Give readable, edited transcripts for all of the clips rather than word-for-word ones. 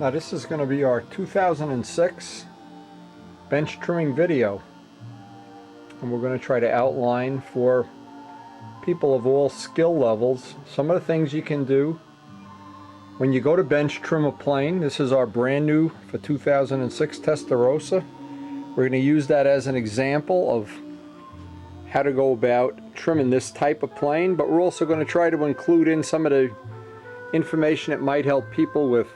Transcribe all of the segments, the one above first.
Now this is going to be our 2006 bench trimming video, and we're going to try to outline for people of all skill levels some of the things you can do when you go to bench trim a plane. This is our brand new for 2006 Testarossa. We're going to use that as an example of how to go about trimming this type of plane, but we're also going to try to include in some of the information that might help people with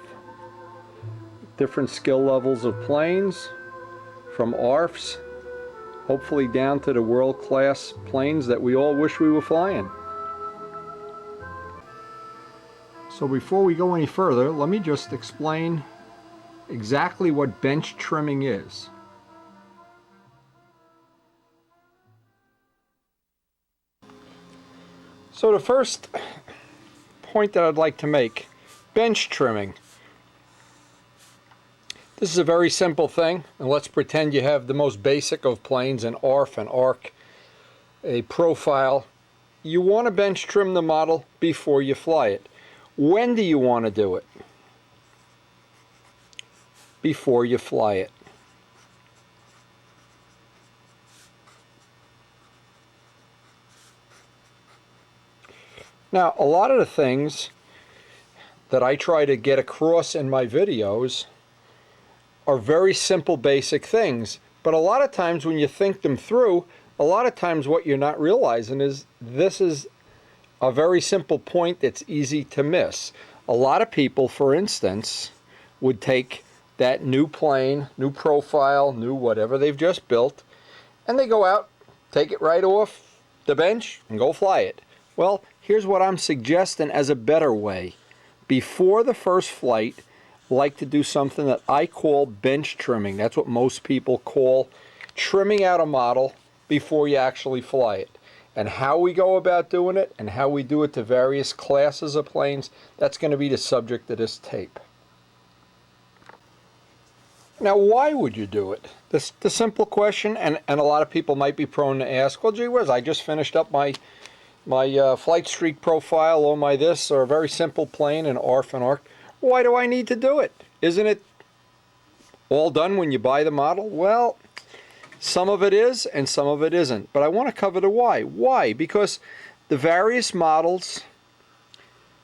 different skill levels of planes, from ARFs hopefully down to the world-class planes that we all wish we were flying. So before we go any further, let me just explain exactly what bench trimming is. So the first point that I'd like to make, bench trimming. This is a very simple thing, and let's pretend you have the most basic of planes, an ARF, an ARC, a profile. You want to bench trim the model before you fly it. When do you want to do it? Before you fly it. Now, a lot of the things that I try to get across in my videos are very simple, basic things, but a lot of times when you think them through, a lot of times what you're not realizing is this is a very simple point that's easy to miss. A lot of people, for instance, would take that new plane, new profile, new whatever they've just built, and they go out, take it right off the bench and go fly it. Well, here's what I'm suggesting as a better way. Before the first flight, I like to do something that I call bench trimming. That's what most people call trimming out a model before you actually fly it. And how we go about doing it and how we do it to various classes of planes, that's going to be the subject of this tape. Now, why would you do it? The simple question, and a lot of people might be prone to ask, well, gee whiz, I just finished up my flight streak profile or my this, or a very simple plane, an ARF and ARC. Why do I need to do it? Isn't it all done when you buy the model? Well, some of it is and some of it isn't. But I want to cover the why. Why? Because the various models,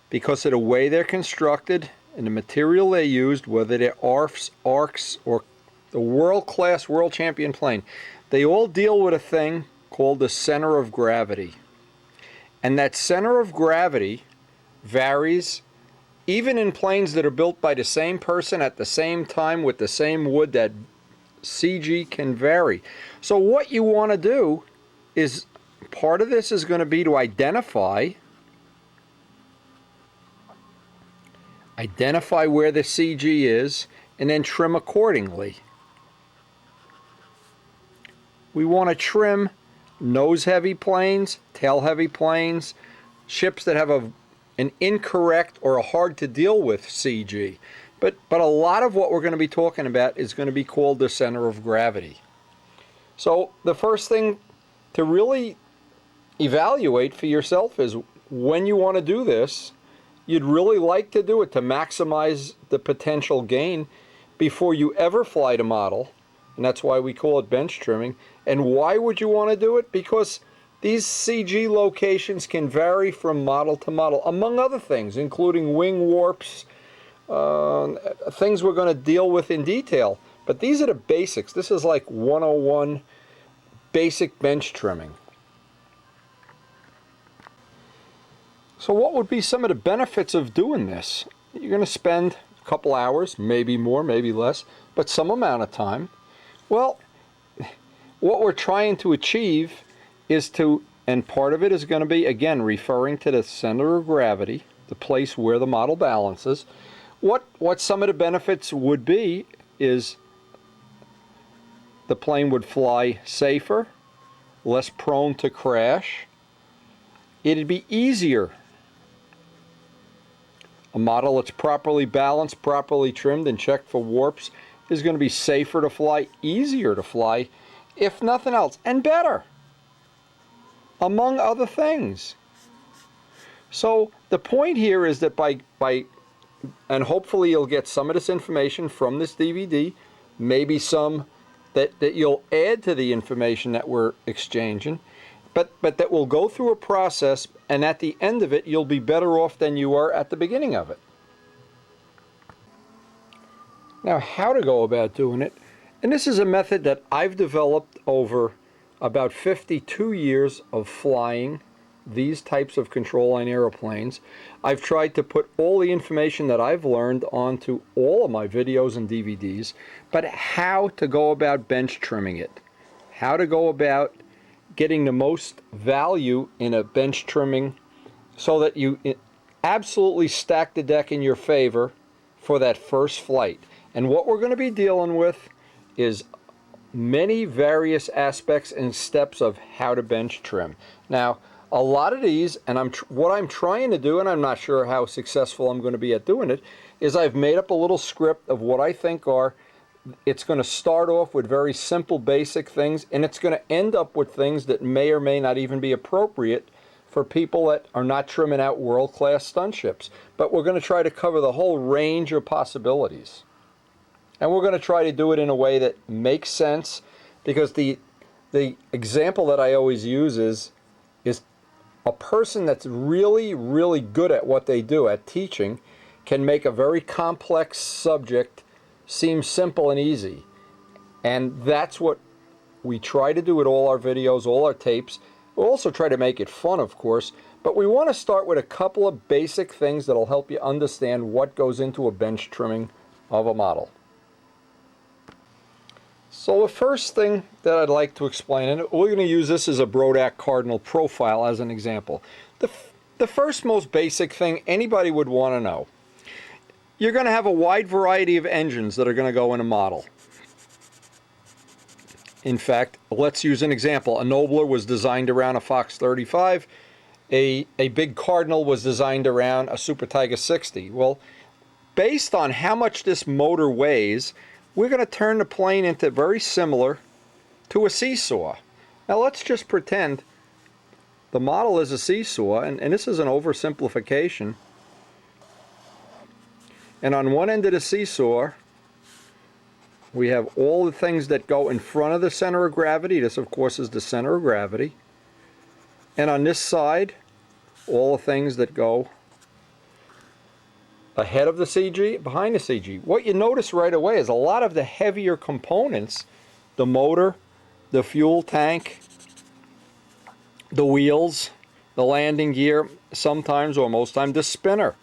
because of the way they're constructed and the material they used, whether they're ARFs, ARCs, or the world-class world champion plane, they all deal with a thing called the center of gravity. And that center of gravity varies even in planes that are built by the same person at the same time with the same wood. That CG can vary. So what you want to do is, part of this is going to be to identify where the CG is and then trim accordingly. We want to trim nose heavy planes, tail heavy planes, ships that have an incorrect or a hard to deal with CG. But a lot of what we're going to be talking about is going to be called the center of gravity. So the first thing to really evaluate for yourself is when you want to do this, you'd really like to do it to maximize the potential gain before you ever fly the model. And that's why we call it bench trimming. And why would you want to do it? Because these CG locations can vary from model to model, among other things, including wing warps, things we're going to deal with in detail. But these are the basics. This is like 101 basic bench trimming. So what would be some of the benefits of doing this? You're going to spend a couple hours, maybe more, maybe less, but some amount of time. Well, what we're trying to achieve is to, and part of it is going to be, again, referring to the center of gravity, the place where the model balances. What some of the benefits would be is the plane would fly safer, less prone to crash. It'd be easier. A model that's properly balanced, properly trimmed, and checked for warps is going to be safer to fly, easier to fly, if nothing else, and better, among other things. So the point here is that by and hopefully you'll get some of this information from this DVD, maybe some that you'll add to the information that we're exchanging, but that will go through a process, and at the end of it, you'll be better off than you were at the beginning of it. Now, how to go about doing it, and this is a method that I've developed over about 52 years of flying these types of control line airplanes. I've tried to put all the information that I've learned onto all of my videos and DVDs, but how to go about bench trimming it, how to go about getting the most value in a bench trimming so that you absolutely stack the deck in your favor for that first flight. And what we're going to be dealing with is many various aspects and steps of how to bench trim. Now, a lot of these, and what I'm trying to do, and I'm not sure how successful I'm going to be at doing it, is I've made up a little script of what I think are, it's going to start off with very simple basic things, and it's going to end up with things that may or may not even be appropriate for people that are not trimming out world-class stunt ships. But we're going to try to cover the whole range of possibilities. And we're going to try to do it in a way that makes sense, because the example that I always use is a person that's really, really good at what they do, at teaching, can make a very complex subject seem simple and easy. And that's what we try to do with all our videos, all our tapes. We'll also try to make it fun, of course, but we want to start with a couple of basic things that'll help you understand what goes into a bench trimming of a model. So the first thing that I'd like to explain, and we're going to use this as a Brodak Cardinal profile as an example. The first most basic thing anybody would want to know. You're going to have a wide variety of engines that are going to go in a model. In fact, let's use an example. A Nobler was designed around a Fox 35. A big Cardinal was designed around a Super Tiger 60. Well, based on how much this motor weighs, we're going to turn the plane into very similar to a seesaw. Now let's just pretend the model is a seesaw, and this is an oversimplification. And on one end of the seesaw, we have all the things that go in front of the center of gravity. This, of course, is the center of gravity. And on this side, all the things that go ahead of the CG, behind the CG. What you notice right away is a lot of the heavier components, the motor, the fuel tank, the wheels, the landing gear, sometimes or most times the spinner,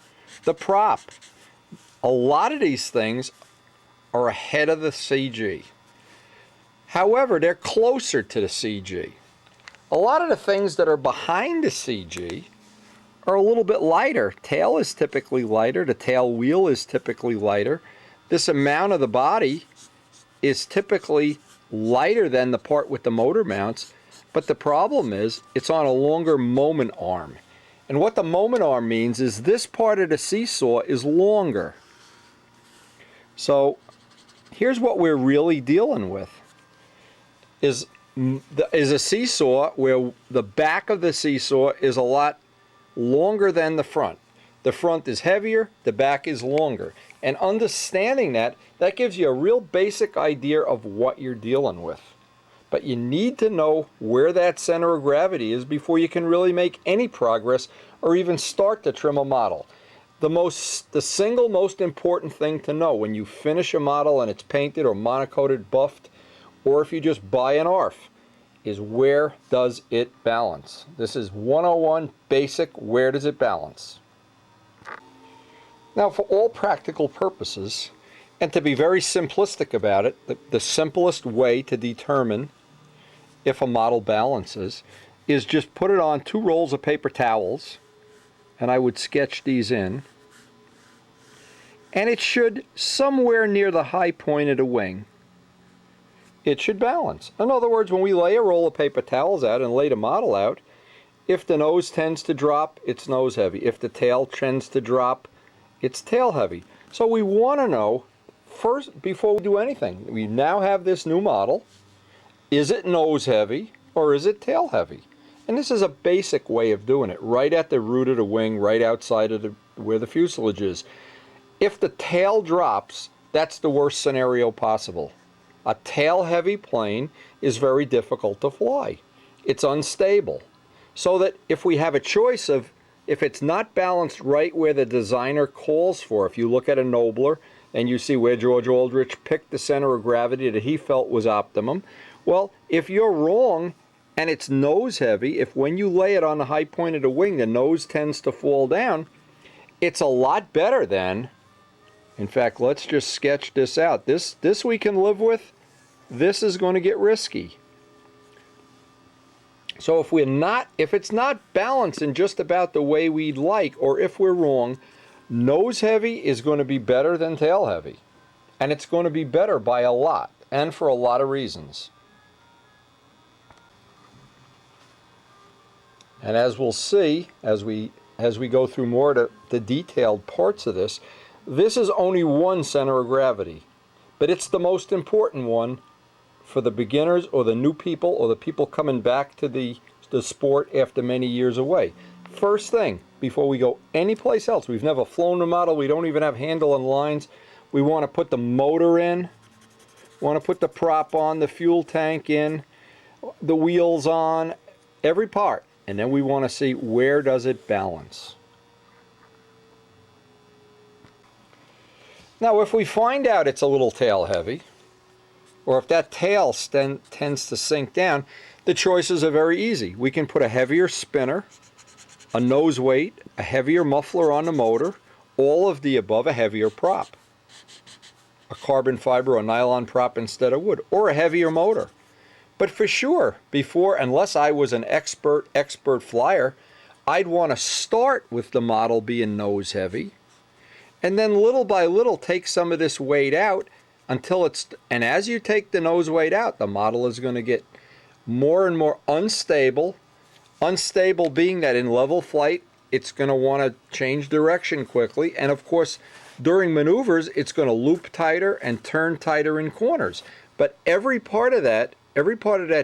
the prop. A lot of these things are ahead of the CG. However, they're closer to the CG. A lot of the things that are behind the CG are a little bit lighter. Tail is typically lighter. The tail wheel is typically lighter. This amount of the body is typically lighter than the part with the motor mounts, but the problem is it's on a longer moment arm. And what the moment arm means is this part of the seesaw is longer. So here's what we're really dealing with. Is a seesaw where the back of the seesaw is a lot longer than the front. The front is heavier, the back is longer. And understanding that gives you a real basic idea of what you're dealing with. But you need to know where that center of gravity is before you can really make any progress or even start to trim a model. The single most important thing to know when you finish a model and it's painted or monocoated, buffed, or if you just buy an ARF, is where does it balance? This is 101 basic, where does it balance? Now, for all practical purposes, and to be very simplistic about it, the simplest way to determine if a model balances is just put it on 2 rolls of paper towels, and I would sketch these in, and it should, somewhere near the high point of the wing, it should balance. In other words, when we lay a roll of paper towels out and lay the model out, if the nose tends to drop, it's nose heavy. If the tail tends to drop, it's tail heavy. So we want to know first, before we do anything, we now have this new model. Is it nose heavy or is it tail heavy? And this is a basic way of doing it, right at the root of the wing, right outside of where the fuselage is. If the tail drops, that's the worst scenario possible. A tail-heavy plane is very difficult to fly. It's unstable. So that if we have a choice of, if it's not balanced right where the designer calls for, if you look at a Nobler and you see where George Aldrich picked the center of gravity that he felt was optimum, well, if you're wrong and it's nose heavy, if when you lay it on the high point of the wing, the nose tends to fall down, it's a lot better than, in fact, let's just sketch this out. This we can live with. This is going to get risky. So if it's not balanced in just about the way we'd like, or if we're wrong, nose heavy is going to be better than tail heavy. And it's going to be better by a lot, and for a lot of reasons. And as we'll see, as we go through more of the detailed parts of this, this is only one center of gravity, but it's the most important one for the beginners or the new people or the people coming back to the sport after many years away. First thing, before we go anyplace else, we've never flown the model, we don't even have handle and lines, we want to put the motor in, want to put the prop on, the fuel tank in, the wheels on, every part. And then we want to see where does it balance. Now if we find out it's a little tail heavy, or if that tail tends to sink down, the choices are very easy. We can put a heavier spinner, a nose weight, a heavier muffler on the motor, all of the above, a heavier prop. A carbon fiber or nylon prop instead of wood, or a heavier motor. But for sure, unless I was an expert flyer, I'd want to start with the model being nose heavy, and then little by little take some of this weight out until and as you take the nose weight out, the model is going to get more and more unstable. Unstable being that in level flight, it's going to want to change direction quickly, and of course, during maneuvers, it's going to loop tighter and turn tighter in corners. But every part of that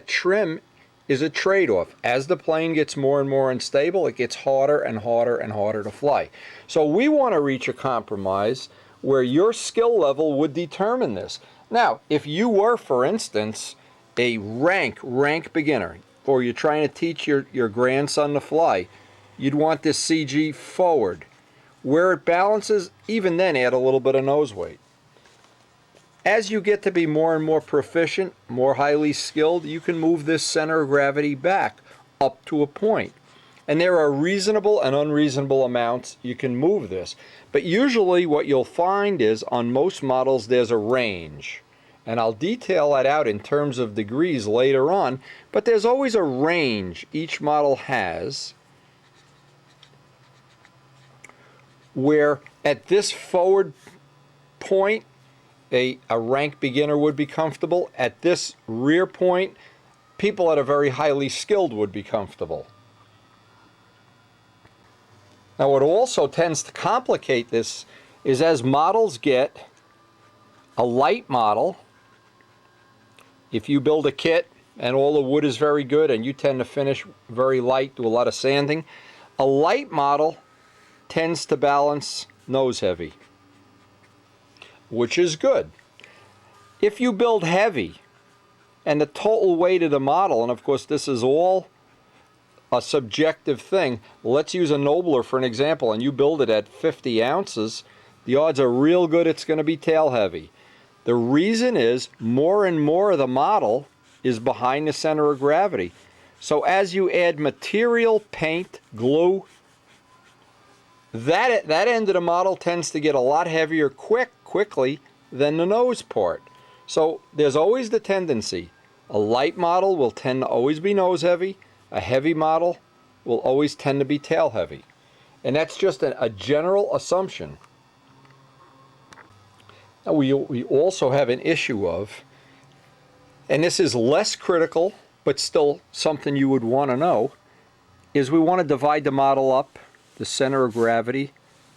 trim is a trade-off. As the plane gets more and more unstable, it gets harder and harder and harder to fly. So we want to reach a compromise where your skill level would determine this. Now, if you were, for instance, a rank beginner, or you're trying to teach your grandson to fly, you'd want this CG forward. Where it balances, even then add a little bit of nose weight. As you get to be more and more proficient, more highly skilled, you can move this center of gravity back up to a point. And there are reasonable and unreasonable amounts you can move this. But usually what you'll find is on most models there's a range. And I'll detail that out in terms of degrees later on, but there's always a range each model has where at this forward point a rank beginner would be comfortable. At this rear point, people that are very highly skilled would be comfortable. Now what also tends to complicate this is as models get a light model, if you build a kit and all the wood is very good and you tend to finish very light, do a lot of sanding, a light model tends to balance nose heavy, which is good. If you build heavy and the total weight of the model, and of course this is all a subjective thing, let's use a Nobler for an example, and you build it at 50 ounces, the odds are real good it's going to be tail heavy. The reason is more and more of the model is behind the center of gravity. So as you add material, paint, glue, that end of the model tends to get a lot heavier quickly than the nose part. So there's always the tendency. A light model will tend to always be nose heavy. A heavy model will always tend to be tail heavy. And that's just a general assumption. Now we also have an issue of, and this is less critical, but still something you would want to know, is we want to divide the model up, the center of gravity.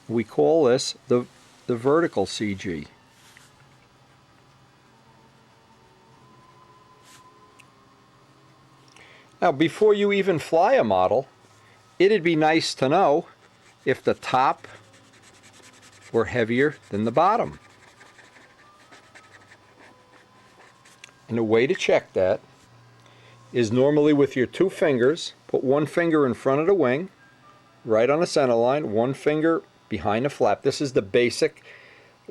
We call this the vertical CG. Now before you even fly a model, it'd be nice to know if the top or heavier than the bottom. And the way to check that is normally with your two fingers, put one finger in front of the wing, right on the center line, one finger behind the flap. This is the basic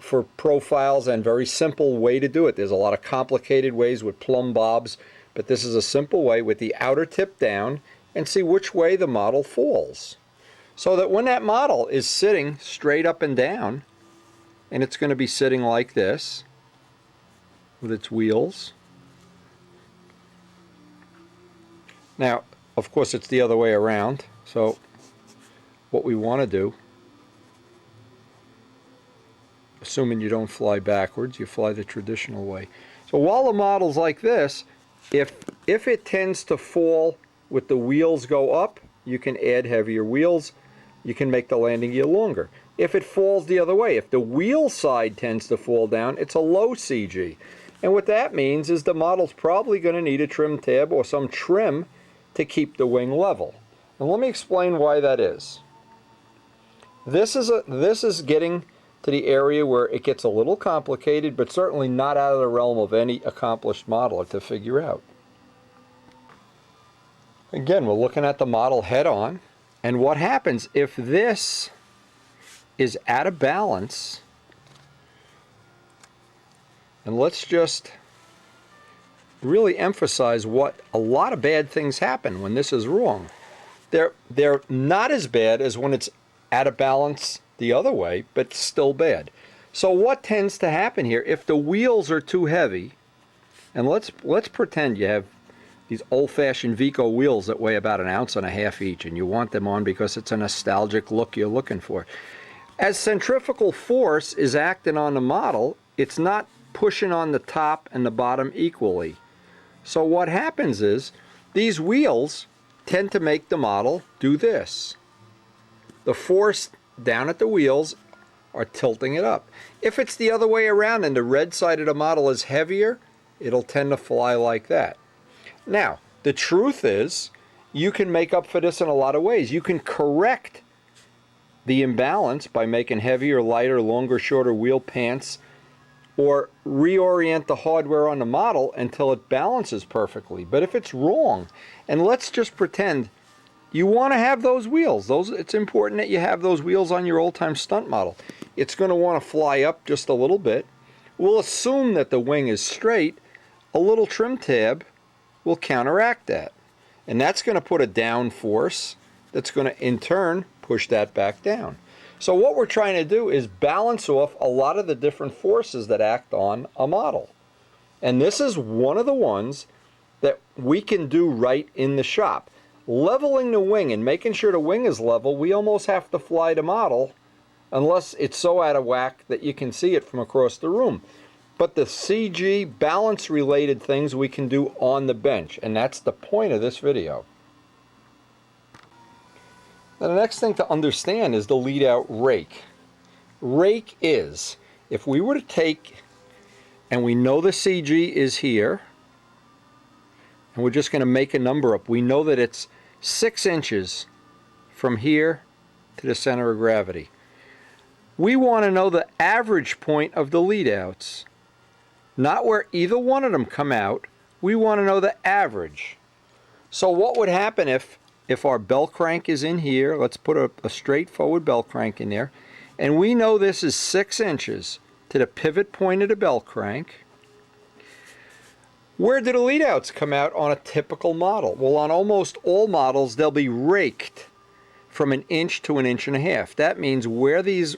for profiles and very simple way to do it. There's a lot of complicated ways with plumb bobs, but this is a simple way with the outer tip down and see which way the model falls. So that when that model is sitting straight up and down, and it's going to be sitting like this with its wheels. Now, of course, it's the other way around, so what we want to do, assuming you don't fly backwards, you fly the traditional way. So while the model's like this, if it tends to fall with the wheels go up, you can add heavier wheels. You can make the landing gear longer. If it falls the other way, if the wheel side tends to fall down, it's a low CG. And what that means is the model's probably going to need a trim tab or some trim to keep the wing level. And let me explain why that is. This is getting to the area where it gets a little complicated, but certainly not out of the realm of any accomplished modeler to figure out. Again, we're looking at the model head on, and what happens if this is out of balance, and let's just really emphasize what a lot of bad things happen when this is wrong. They're not as bad as when it's out of balance the other way, but still bad. So what tends to happen here, if the wheels are too heavy, and let's pretend you have these old-fashioned Vico wheels that weigh about 1.5 ounces each, and you want them on because it's a nostalgic look you're looking for. As centrifugal force is acting on the model, it's not pushing on the top and the bottom equally. So what happens is, these wheels tend to make the model do this. The force down at the wheels are tilting it up. If it's the other way around and the red side of the model is heavier, it'll tend to fly like that. Now, the truth is, you can make up for this in a lot of ways. You can correct the imbalance by making heavier, lighter, longer, shorter wheel pants, or reorient the hardware on the model until it balances perfectly. But if it's wrong, and let's just pretend you want to have those wheels. It's important that you have those wheels on your old-time stunt model. It's going to want to fly up just a little bit. We'll assume that the wing is straight. A little trim tab will counteract that. And that's going to put a down force that's going to, in turn, push that back down. So what we're trying to do is balance off a lot of the different forces that act on a model. And this is one of the ones that we can do right in the shop. Leveling the wing and making sure the wing is level, we almost have to fly the model unless it's so out of whack that you can see it from across the room. But the CG balance related things we can do on the bench, and that's the point of this video. Now the next thing to understand is the lead out rake. Rake is, if we were to take, and we know the CG is here, and we're just going to make a number up. We know that it's 6 inches from here to the center of gravity. We want to know the average point of the lead outs. Not where either one of them come out. We want to know the average. So what would happen if our bell crank is in here? Let's put a straightforward bell crank in there. And we know this is 6 inches to the pivot point of the bell crank. Where do the lead outs come out on a typical model? Well, on almost all models, they'll be raked from 1 inch to 1.5 inches. That means where these,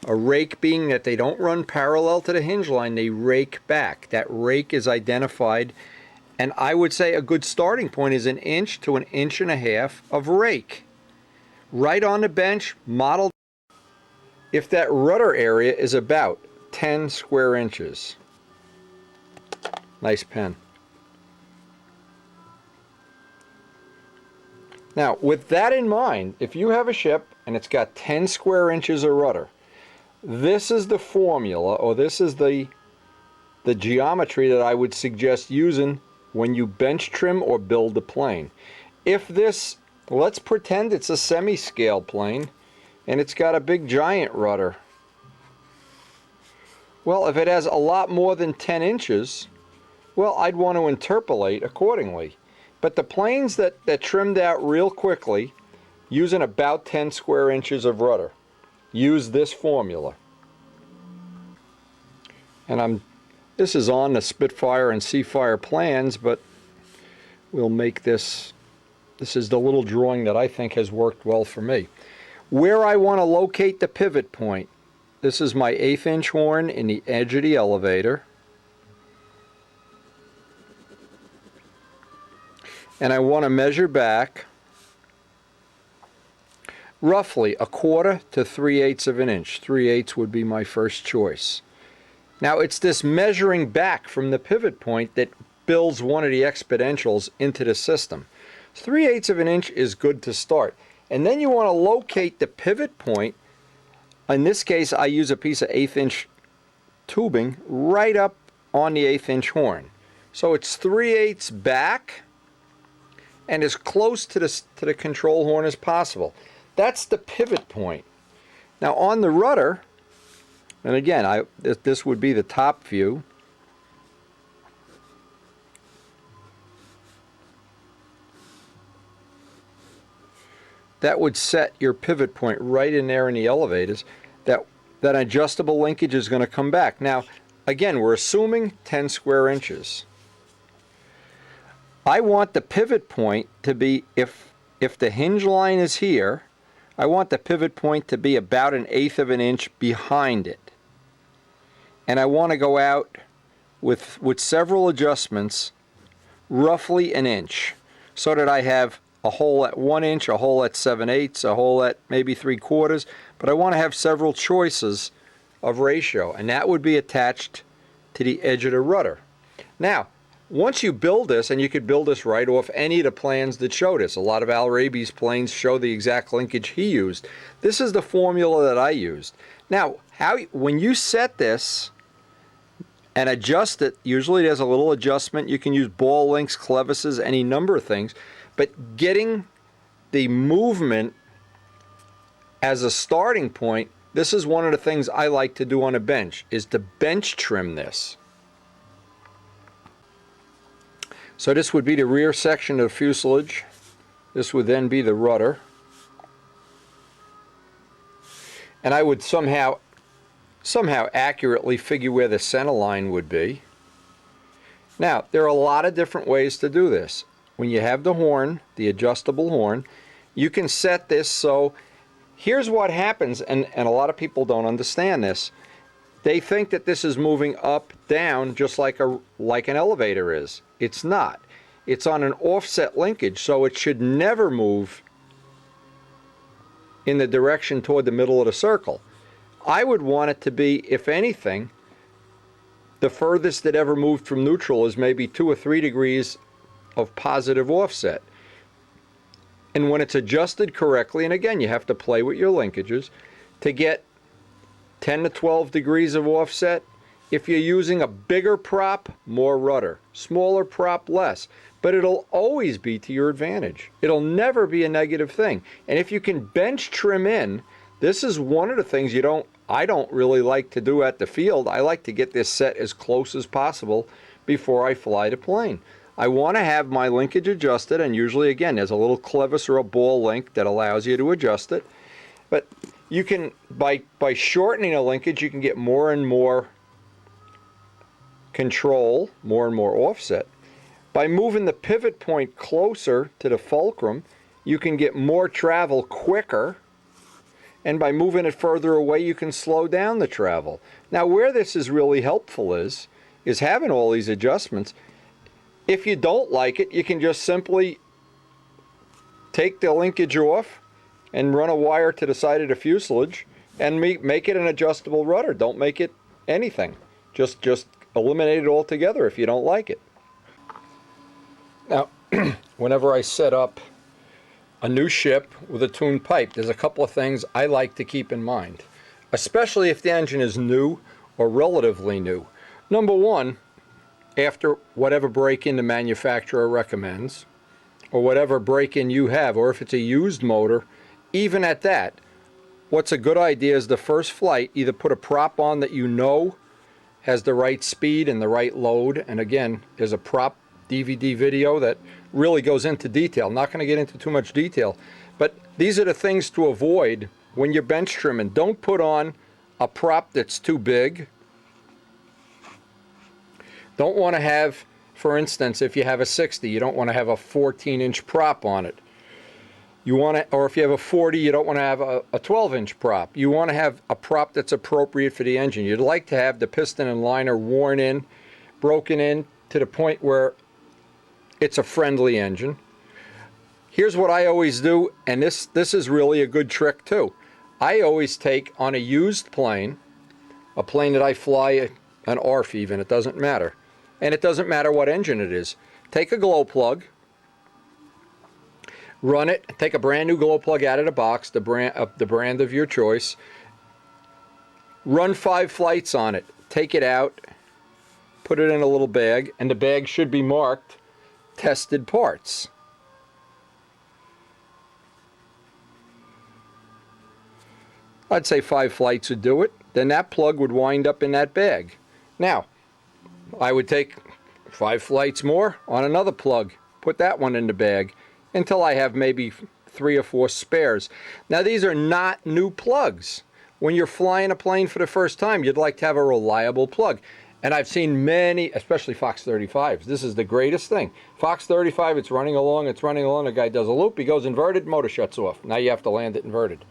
a rake being that they don't run parallel to the hinge line, they rake back. That rake is identified, and I would say a good starting point is 1 inch to 1.5 inches of rake. Right on the bench, modeled. If that rudder area is about 10 square inches. Nice pen. Now, with that in mind, if you have a ship and it's got 10 square inches of rudder, this is the formula, or this is the geometry that I would suggest using when you bench trim or build the plane. If this, let's pretend it's a semi-scale plane, and it's got a big giant rudder. Well, if it has a lot more than 10 inches, well, I'd want to interpolate accordingly. But the planes that trimmed out real quickly, using about 10 square inches of rudder, use this formula. And this is on the Spitfire and Seafire plans, but we'll make this is the little drawing that I think has worked well for me. Where I want to locate the pivot point, this is my 1/8 inch horn in the edge of the elevator. And I want to measure back roughly 1/4 to 3/8 of an inch. 3/8 would be my first choice. Now it's this measuring back from the pivot point that builds one of the exponentials into the system. 3/8 of an inch is good to start. And then you want to locate the pivot point. In this case, I use a piece of 1/8 inch tubing right up on the 1/8 inch horn. So it's 3/8 back and as close to the control horn as possible. That's the pivot point. Now on the rudder, and again, this would be the top view. That would set your pivot point right in there in the elevators. That adjustable linkage is going to come back. Now, again, we're assuming 10 square inches. I want the pivot point to be, if the hinge line is here, I want the pivot point to be about 1/8 of an inch behind it. And I want to go out with several adjustments, roughly an inch, so that I have a hole at 1 inch, a hole at 7/8, a hole at maybe 3/4, but I want to have several choices of ratio, and that would be attached to the edge of the rudder. Now, once you build this, and you could build this right off any of the plans that show this. A lot of Al Raby's planes show the exact linkage he used. This is the formula that I used. Now, when you set this and adjust it, usually there's a little adjustment. You can use ball links, clevises, any number of things. But getting the movement as a starting point, this is one of the things I like to do on a bench, is to bench trim this. So this would be the rear section of the fuselage. This would then be the rudder. And I would somehow accurately figure where the center line would be. Now, there are a lot of different ways to do this. When you have the horn, the adjustable horn, you can set this so, here's what happens, and a lot of people don't understand this. They think that this is moving up, down, just like an elevator is. It's not. It's on an offset linkage, so it should never move in the direction toward the middle of the circle. I would want it to be, if anything, the furthest it ever moved from neutral is maybe 2 or 3 degrees of positive offset. And when it's adjusted correctly, and again, you have to play with your linkages, to get 10 to 12 degrees of offset. If you're using a bigger prop, more rudder. Smaller prop, less. But it'll always be to your advantage. It'll never be a negative thing. And if you can bench trim in, this is one of the things I don't really like to do at the field. I like to get this set as close as possible before I fly the plane. I want to have my linkage adjusted, and usually, again, there's a little clevis or a ball link that allows you to adjust it. But you can, by shortening a linkage, you can get more and more control, more and more offset. By moving the pivot point closer to the fulcrum, you can get more travel quicker, and by moving it further away, you can slow down the travel. Now, where this is really helpful is having all these adjustments. If you don't like it, you can just simply take the linkage off and run a wire to the side of the fuselage and make it an adjustable rudder. Don't make it anything. Just eliminate it altogether if you don't like it. Now, whenever I set up a new ship with a tuned pipe, there's a couple of things I like to keep in mind, especially if the engine is new or relatively new. Number one, after whatever break-in the manufacturer recommends, or whatever break-in you have, or if it's a used motor, even at that, what's a good idea is the first flight, either put a prop on that you know has the right speed and the right load. And again, there's a prop DVD video that really goes into detail. I'm not going to get into too much detail, but these are the things to avoid when you're bench trimming. Don't put on a prop that's too big. Don't want to have, for instance, if you have a 60, you don't want to have a 14-inch prop on it. You want to, or if you have a 40, you don't want to have a 12-inch prop. You want to have a prop that's appropriate for the engine. You'd like to have the piston and liner worn in, broken in to the point where it's a friendly engine. Here's what I always do, and this is really a good trick too. I always take on a used plane, a plane that I fly, an ARF even, it doesn't matter. And it doesn't matter what engine it is. Take a glow plug, run it, take a brand new glow plug out of the box, the brand of your choice. Run 5 flights on it. Take it out, put it in a little bag, and the bag should be marked tested parts. I'd say 5 flights would do it. Then that plug would wind up in that bag. Now, I would take 5 flights more on another plug, put that one in the bag, until I have maybe 3 or 4 spares. Now, these are not new plugs. When you're flying a plane for the first time, you'd like to have a reliable plug. And I've seen many, especially Fox 35s. This is the greatest thing. Fox 35, it's running along, the guy does a loop, he goes inverted, motor shuts off. Now you have to land it inverted.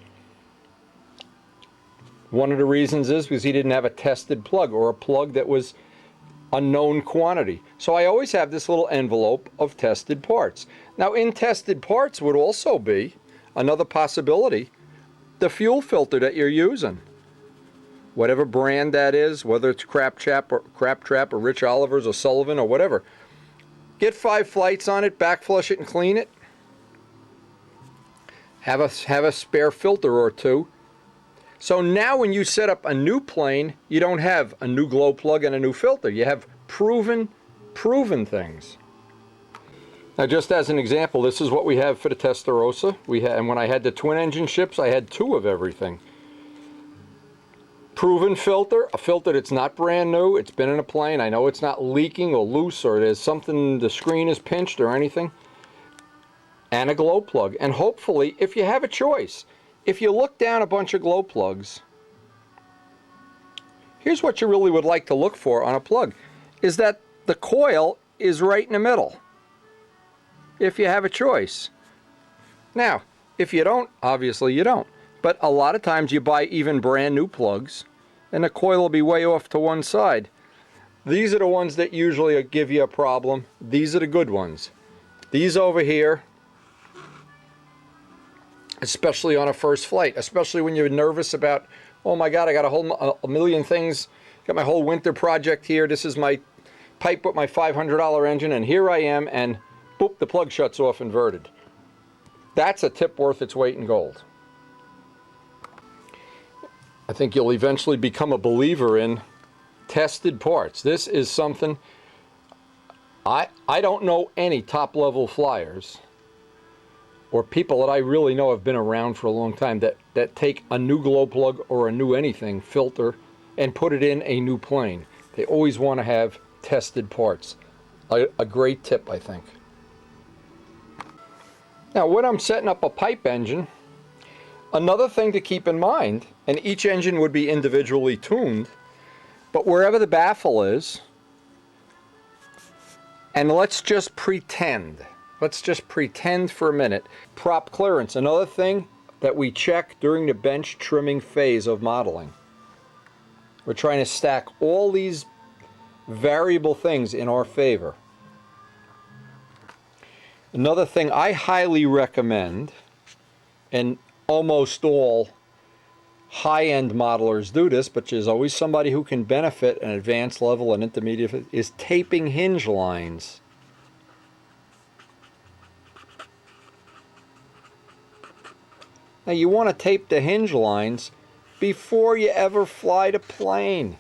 One of the reasons is because he didn't have a tested plug, or a plug that was a known quantity. So I always have this little envelope of tested parts. Now, in tested parts would also be another possibility, the fuel filter that you're using. Whatever brand that is, whether it's Crap Trap or Rich Oliver's or Sullivan or whatever. Get 5 flights on it, backflush it and clean it. Have a spare filter or 2. So now when you set up a new plane, you don't have a new glow plug and a new filter. You have proven things. Now, just as an example, this is what we have for the Testarossa. And when I had the twin engine ships, I had 2 of everything. Proven filter, a filter that's not brand new. It's been in a plane. I know it's not leaking or loose or there's something, the screen is pinched or anything. And a glow plug. And hopefully, if you have a choice, if you look down a bunch of glow plugs, here's what you really would like to look for on a plug, is that the coil is right in the middle, if you have a choice. Now, if you don't, obviously you don't. But a lot of times you buy even brand new plugs, and the coil will be way off to one side. These are the ones that usually give you a problem. These are the good ones. These over here, especially on a first flight, especially when you're nervous about, oh my God, I got a million things, got my whole winter project here, this is my pipe with my $500 engine, and here I am, and boop, the plug shuts off inverted. That's a tip worth its weight in gold. I think you'll eventually become a believer in tested parts. This is something, I don't know any top-level flyers or people that I really know have been around for a long time that take a new glow plug or a new anything filter and put it in a new plane. They always want to have tested parts. A great tip, I think. Now, when I'm setting up a pipe engine, another thing to keep in mind, and each engine would be individually tuned, but wherever the baffle is, and let's just pretend for a minute, prop clearance, another thing that we check during the bench trimming phase of modeling. We're trying to stack all these variable things in our favor. Another thing I highly recommend, and almost all high-end modelers do this, but there's always somebody who can benefit an advanced level and intermediate, is taping hinge lines. Now, you want to tape the hinge lines before you ever fly the plane.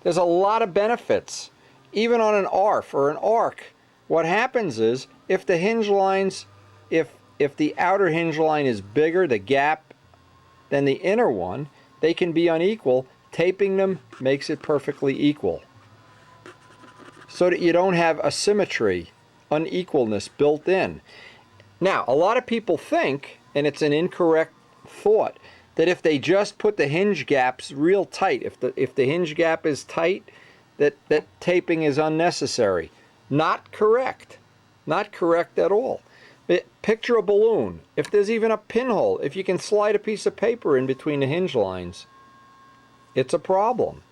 There's a lot of benefits. Even on an ARF or an ARC, what happens is, if the hinge lines, if the outer hinge line is bigger, the gap than the inner one, they can be unequal. Taping them makes it perfectly equal, so that you don't have asymmetry, unequalness built in. Now, a lot of people think, and it's an incorrect thought, that if they just put the hinge gaps real tight, if the hinge gap is tight, that taping is unnecessary. Not correct. Not correct at all. Picture a balloon. If there's even a pinhole, if you can slide a piece of paper in between the hinge lines, it's a problem.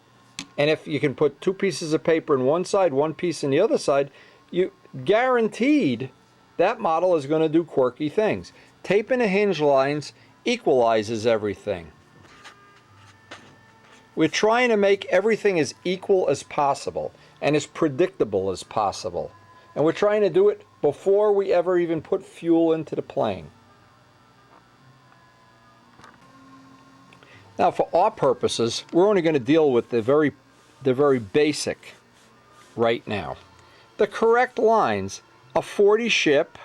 And if you can put two pieces of paper in one side, one piece in the other side, you guaranteed that model is going to do quirky things. Taping the hinge lines equalizes everything. We're trying to make everything as equal as possible and as predictable as possible. And we're trying to do it before we ever even put fuel into the plane. Now, for our purposes, we're only going to deal with the very basic right now. The correct lines, a 40 ship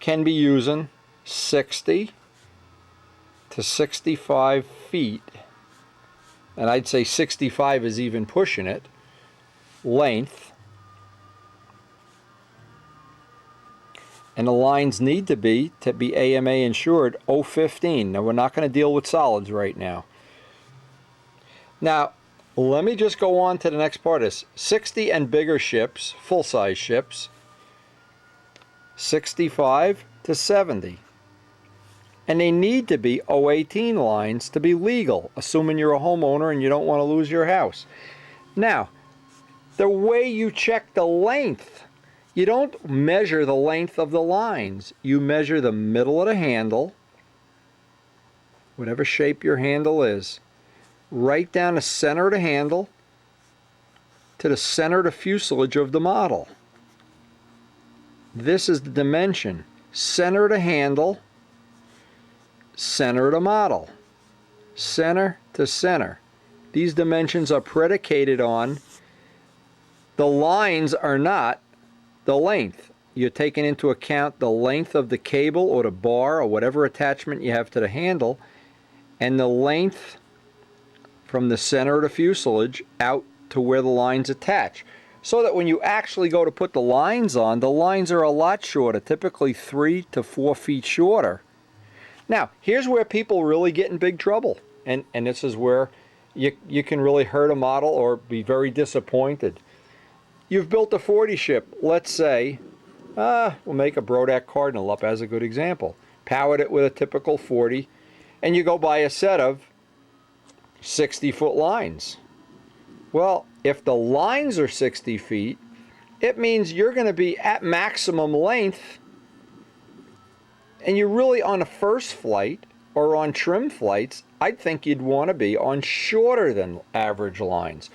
can be using 60 to 65 feet, and I'd say 65 is even pushing it, length. And the lines need to be AMA insured 015. Now, we're not going to deal with solids right now. Now, let me just go on to the next part of this. 60 and bigger ships, full-size ships, 65 to 70. And they need to be 018 lines to be legal, assuming you're a homeowner and you don't want to lose your house. Now, the way you check the length, you don't measure the length of the lines. You measure the middle of the handle, whatever shape your handle is, right down the center of the handle to the center of the fuselage of the model. This is the dimension. Center of the handle, center of the model. Center to center. These dimensions are predicated on, the lines are not the length. You're taking into account the length of the cable or the bar or whatever attachment you have to the handle, and the length from the center of the fuselage out to where the lines attach. So that when you actually go to put the lines on, the lines are a lot shorter, typically 3 to 4 feet shorter. Now, here's where people really get in big trouble, and this is where you can really hurt a model or be very disappointed. You've built a 40 ship, let's say, we'll make a Brodak Cardinal up as a good example. Powered it with a typical 40, and you go buy a set of 60-foot lines. Well, if the lines are 60 feet, it means you're going to be at maximum length, and you're really on a first flight or on trim flights, I'd think you'd want to be on shorter than average lines.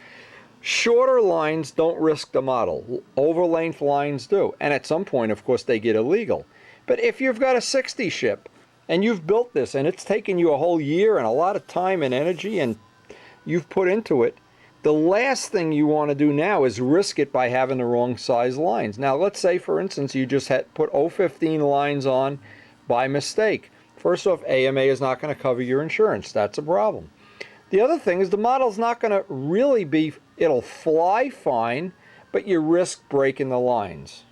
Shorter lines don't risk the model. Overlength lines do. And at some point, of course, they get illegal. But if you've got a 60 ship and you've built this and it's taken you a whole year and a lot of time and energy and you've put into it, the last thing you want to do now is risk it by having the wrong size lines. Now, let's say, for instance, you just had put 015 lines on by mistake. First off, AMA is not going to cover your insurance. That's a problem. The other thing is the model's not going to really be, it'll fly fine, but you risk breaking the lines.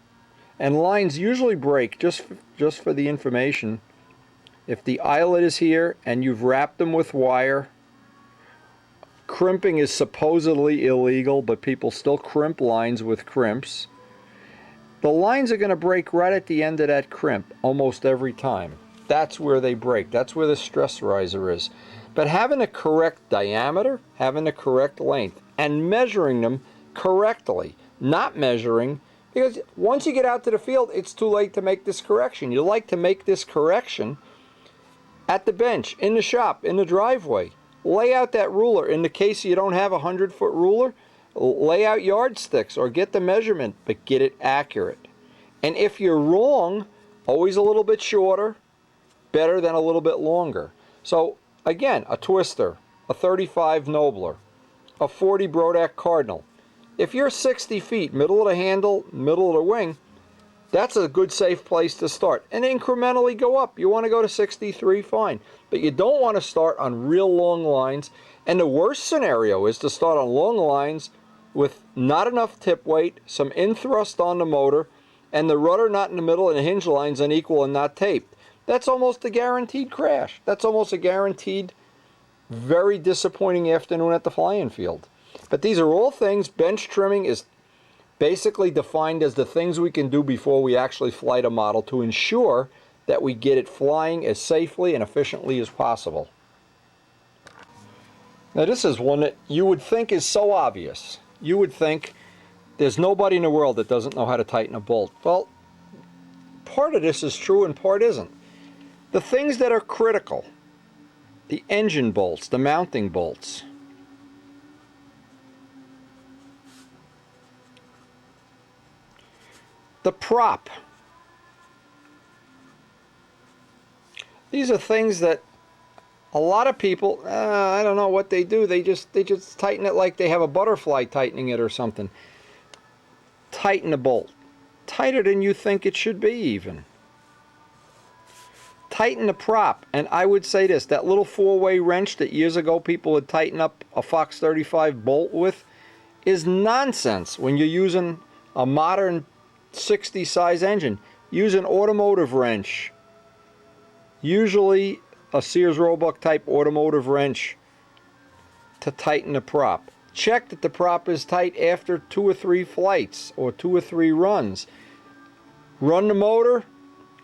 And lines usually break, just for the information, if the eyelet is here and you've wrapped them with wire. Crimping is supposedly illegal, but people still crimp lines with crimps. The lines are going to break right at the end of that crimp almost every time. That's where they break. That's where the stress riser is. But having the correct diameter, having the correct length, and measuring them correctly, not measuring, because once you get out to the field, it's too late to make this correction. You like to make this correction at the bench, in the shop, in the driveway. Lay out that ruler. In the case you don't have a 100-foot ruler, lay out yardsticks or get the measurement, but get it accurate. And if you're wrong, always a little bit shorter, better than a little bit longer. So again, a twister, a 35 Nobler, a 40 Brodak Cardinal. If you're 60 feet, middle of the handle, middle of the wing, That's a good safe place to start. And incrementally go up. You want to go to 63, fine. But you don't want to start on real long lines. And the worst scenario is to start on long lines with not enough tip weight, some in thrust on the motor, and the rudder not in the middle and the hinge lines unequal and not taped. That's almost a guaranteed crash. That's almost a guaranteed very disappointing afternoon at the flying field. But these are all things. Bench trimming is basically defined as the things we can do before we actually flight a model to ensure that we get it flying as safely and efficiently as possible. Now this is one that you would think is so obvious. You would think there's nobody in the world that doesn't know how to tighten a bolt. Well, part of this is true and part isn't. The things that are critical, the engine bolts, the mounting bolts, the prop. These are things that a lot of people, I don't know what they do. They just tighten it like they have a butterfly tightening it or something. Tighten the bolt. Tighter than you think it should be even. Tighten the prop. And I would say this, that little 4-way wrench that years ago people would tighten up a Fox 35 bolt with is nonsense when you're using a modern 60 size engine. Use an automotive wrench. Usually a Sears Roebuck type automotive wrench to tighten the prop. Check that the prop is tight after 2 or 3 flights or 2 or 3 runs. Run the motor,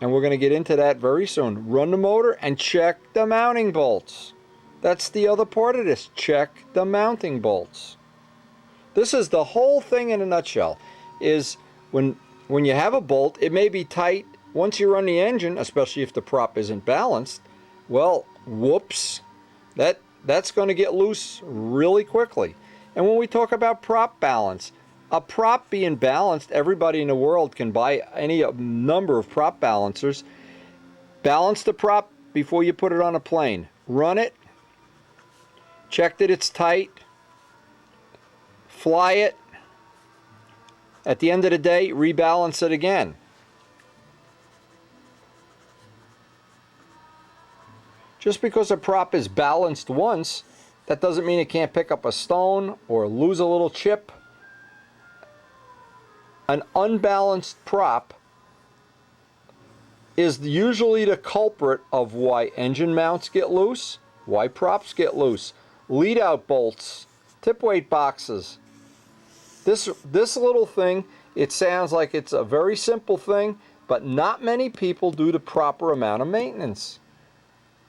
and we're going to get into that very soon. Run the motor and check the mounting bolts. That's the other part of this. Check the mounting bolts. This is the whole thing in a nutshell. Is when you have a bolt, it may be tight. Once you run the engine, especially if the prop isn't balanced, well, whoops, that's going to get loose really quickly. And when we talk about prop balance, a prop being balanced, everybody in the world can buy any number of prop balancers. Balance the prop before you put it on a plane. Run it, check that it's tight, fly it. At the end of the day, rebalance it again. Just because a prop is balanced once, that doesn't mean it can't pick up a stone or lose a little chip. An unbalanced prop is usually the culprit of why engine mounts get loose, why props get loose. Lead out bolts, tip weight boxes. This little thing, it sounds like it's a very simple thing, but not many people do the proper amount of maintenance.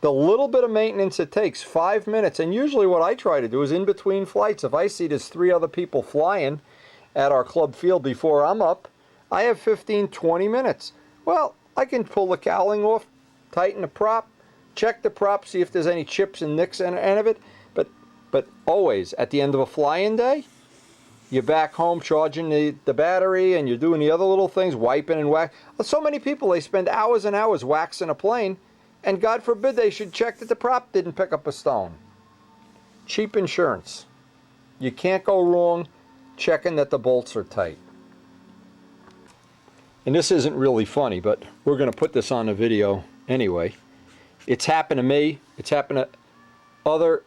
The little bit of maintenance it takes, 5 minutes, and usually what I try to do is in between flights, if I see there's 3 other people flying at our club field before I'm up, I have 15, 20 minutes. Well, I can pull the cowling off, tighten the prop, check the prop, see if there's any chips and nicks in the end of it, but always, at the end of a flying day, you're back home charging the battery and you're doing the other little things, wiping and wax. So many people, they spend hours and hours waxing a plane, and God forbid they should check that the prop didn't pick up a stone. Cheap insurance. You can't go wrong checking that the bolts are tight. And this isn't really funny, but we're going to put this on the video anyway. It's happened to me. It's happened to other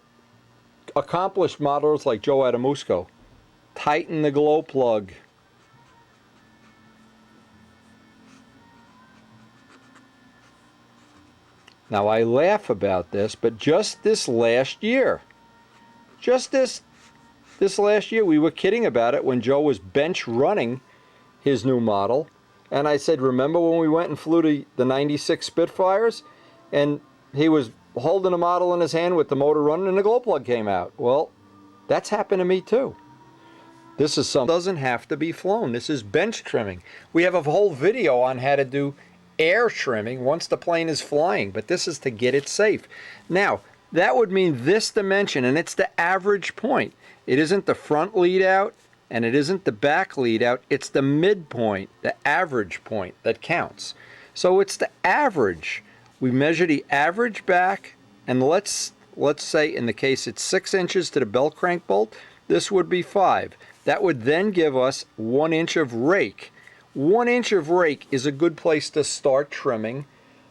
accomplished modelers like Joe Adamusco. Tighten the glow plug. Now I laugh about this, but just this last year, this last year, we were kidding about it when Joe was bench running his new model, and I said, remember when we went and flew the 96 Spitfires, and he was holding a model in his hand with the motor running and the glow plug came out? Well, that's happened to me too. This is something that doesn't have to be flown. This is bench trimming. We have a whole video on how to do air trimming once the plane is flying, but this is to get it safe. Now, that would mean this dimension, and it's the average point. It isn't the front lead out, and it isn't the back lead out. It's the midpoint, the average point that counts. So it's the average. We measure the average back, and let's say in the case it's 6 inches to the belt crank bolt, this would be 5. That would then give us 1 inch of rake. 1 inch of rake is a good place to start trimming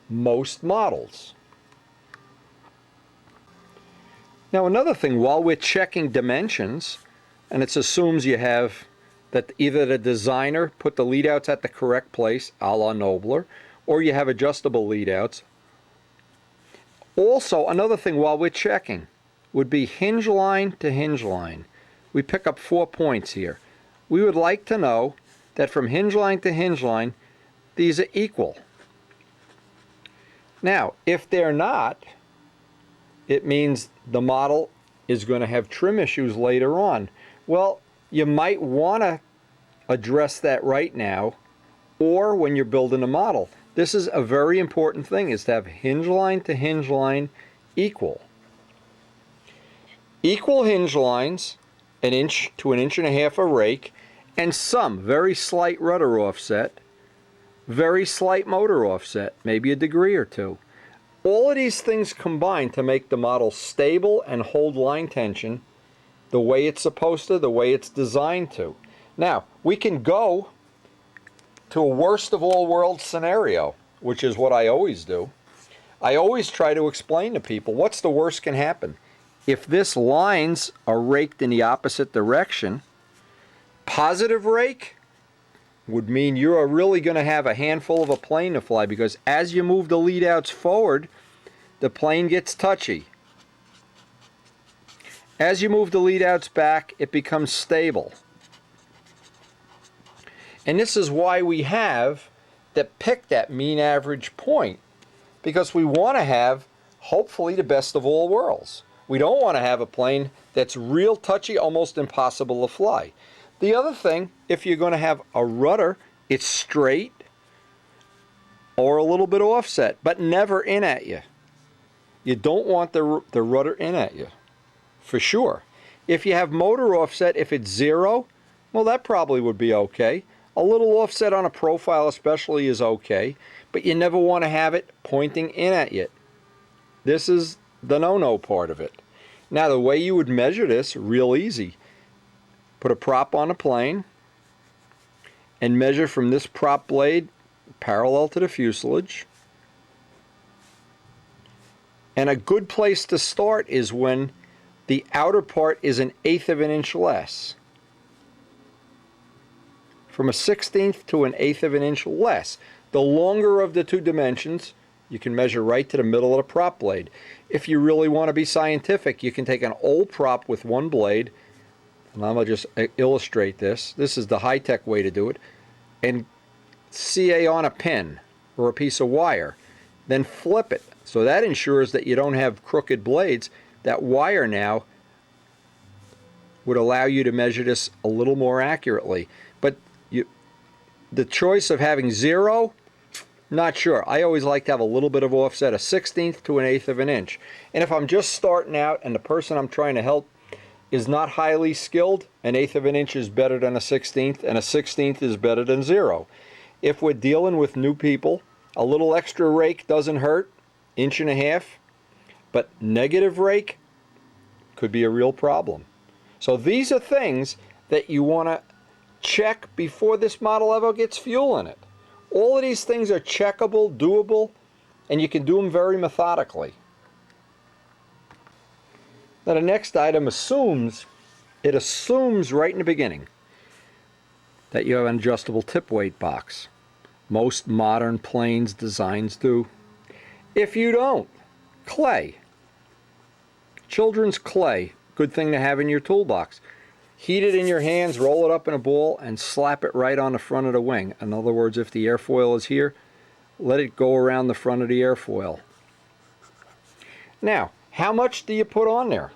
most models. Now another thing, while we're checking dimensions, and it assumes you have that either the designer put the lead outs at the correct place, a la Nobler, or you have adjustable lead outs. Also, another thing while we're checking would be hinge line to hinge line. We pick up 4 points here. We would like to know that from hinge line to hinge line, these are equal. Now, if they're not, it means the model is going to have trim issues later on. Well, you might want to address that right now, or when you're building a model. This is a very important thing, is to have hinge line to hinge line equal. Equal hinge lines, 1 to 1.5 inches of rake, and some very slight rudder offset, very slight motor offset, maybe a degree or 2. All of these things combine to make the model stable and hold line tension the way it's supposed to, the way it's designed to. Now, we can go to a worst of all worlds scenario, which is what I always do. I always try to explain to people what's the worst can happen. If this lines are raked in the opposite direction, positive rake would mean you are really going to have a handful of a plane to fly, because as you move the lead outs forward, the plane gets touchy. As you move the lead outs back, it becomes stable. And this is why we have to pick that mean average point, because we want to have hopefully the best of all worlds. We don't want to have a plane that's real touchy, almost impossible to fly. The other thing, if you're going to have a rudder, it's straight or a little bit offset, but never in at you. You don't want the rudder in at you, for sure. If you have motor offset, if it's 0, well, that probably would be okay. A little offset on a profile especially is okay, but you never want to have it pointing in at you. This is the no-no part of it. Now, the way you would measure this, real easy. Put a prop on a plane and measure from this prop blade parallel to the fuselage. And a good place to start is when the outer part is 1/8 of an inch less. From a 1/16 to 1/8 of an inch less. The longer of the two dimensions, you can measure right to the middle of the prop blade. If you really want to be scientific, you can take an old prop with one blade, and I'm going to just illustrate this. This is the high-tech way to do it, and CA on a pin or a piece of wire. Then flip it. So that ensures that you don't have crooked blades. That wire now would allow you to measure this a little more accurately. But the choice of having 0, not sure. I always like to have a little bit of offset, a 1/16 to 1/8 of an inch. And if I'm just starting out and the person I'm trying to help is not highly skilled, 1/8 of an inch is better than a 1/16, and a 1/16 is better than 0. If we're dealing with new people, a little extra rake doesn't hurt, 1.5 inches, but negative rake could be a real problem. So these are things that you want to check before this model ever gets fuel in it. All of these things are checkable, doable, and you can do them very methodically. Now the next item assumes right in the beginning that you have an adjustable tip weight box. Most modern planes designs do. If you don't, clay. Children's clay, good thing to have in your toolbox. Heat it in your hands, roll it up in a ball, and slap it right on the front of the wing. In other words, if the airfoil is here, let it go around the front of the airfoil. Now, how much do you put on there?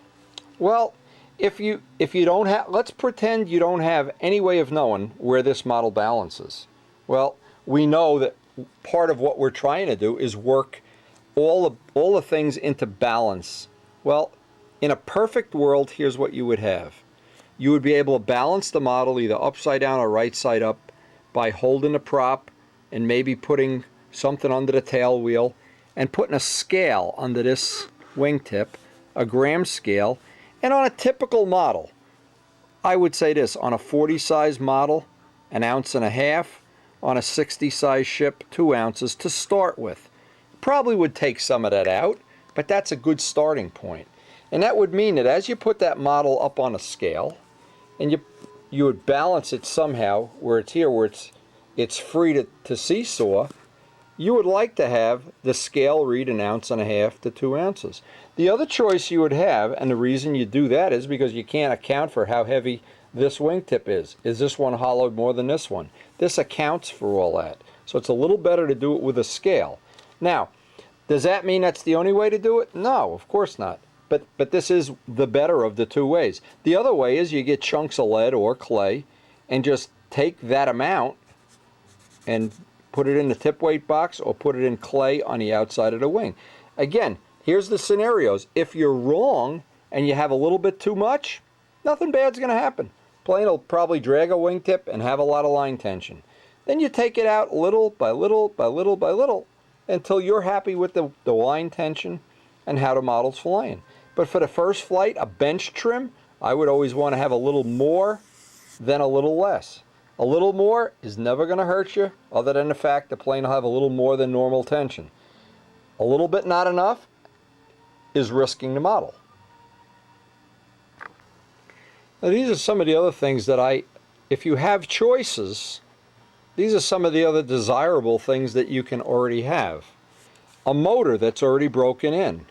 Well, if you don't have, let's pretend you don't have any way of knowing where this model balances. Well, we know that part of what we're trying to do is work all the things into balance. Well, in a perfect world, here's what you would have. You would be able to balance the model either upside down or right side up by holding the prop and maybe putting something under the tail wheel and putting a scale under this wingtip, a gram scale. And on a typical model, I would say this, on a 40 size model, 1.5 ounces, on a 60 size ship, 2 ounces to start with. Probably would take some of that out, but that's a good starting point. And that would mean that as you put that model up on a scale, and you would balance it somehow where it's here, where it's free to seesaw, you would like to have the scale read 1.5 ounces to 2 ounces. The other choice you would have, and the reason you do that is because you can't account for how heavy this wingtip is. Is this one hollowed more than this one? This accounts for all that. So it's a little better to do it with a scale. Now, does that mean that's the only way to do it? No, of course not. But this is the better of the two ways. The other way is you get chunks of lead or clay and just take that amount and put it in the tip weight box or put it in clay on the outside of the wing. Again, here's the scenarios. If you're wrong and you have a little bit too much, nothing bad's going to happen. Plane will probably drag a wingtip and have a lot of line tension. Then you take it out little by little by little by little until you're happy with the line tension and how the model's flying. But for the first flight, a bench trim, I would always want to have a little more than a little less. A little more is never going to hurt you, other than the fact the plane will have a little more than normal tension. A little bit not enough is risking the model. Now these are some of the other things that if you have choices, these are some of the other desirable things that you can already have. A motor that's already broken in.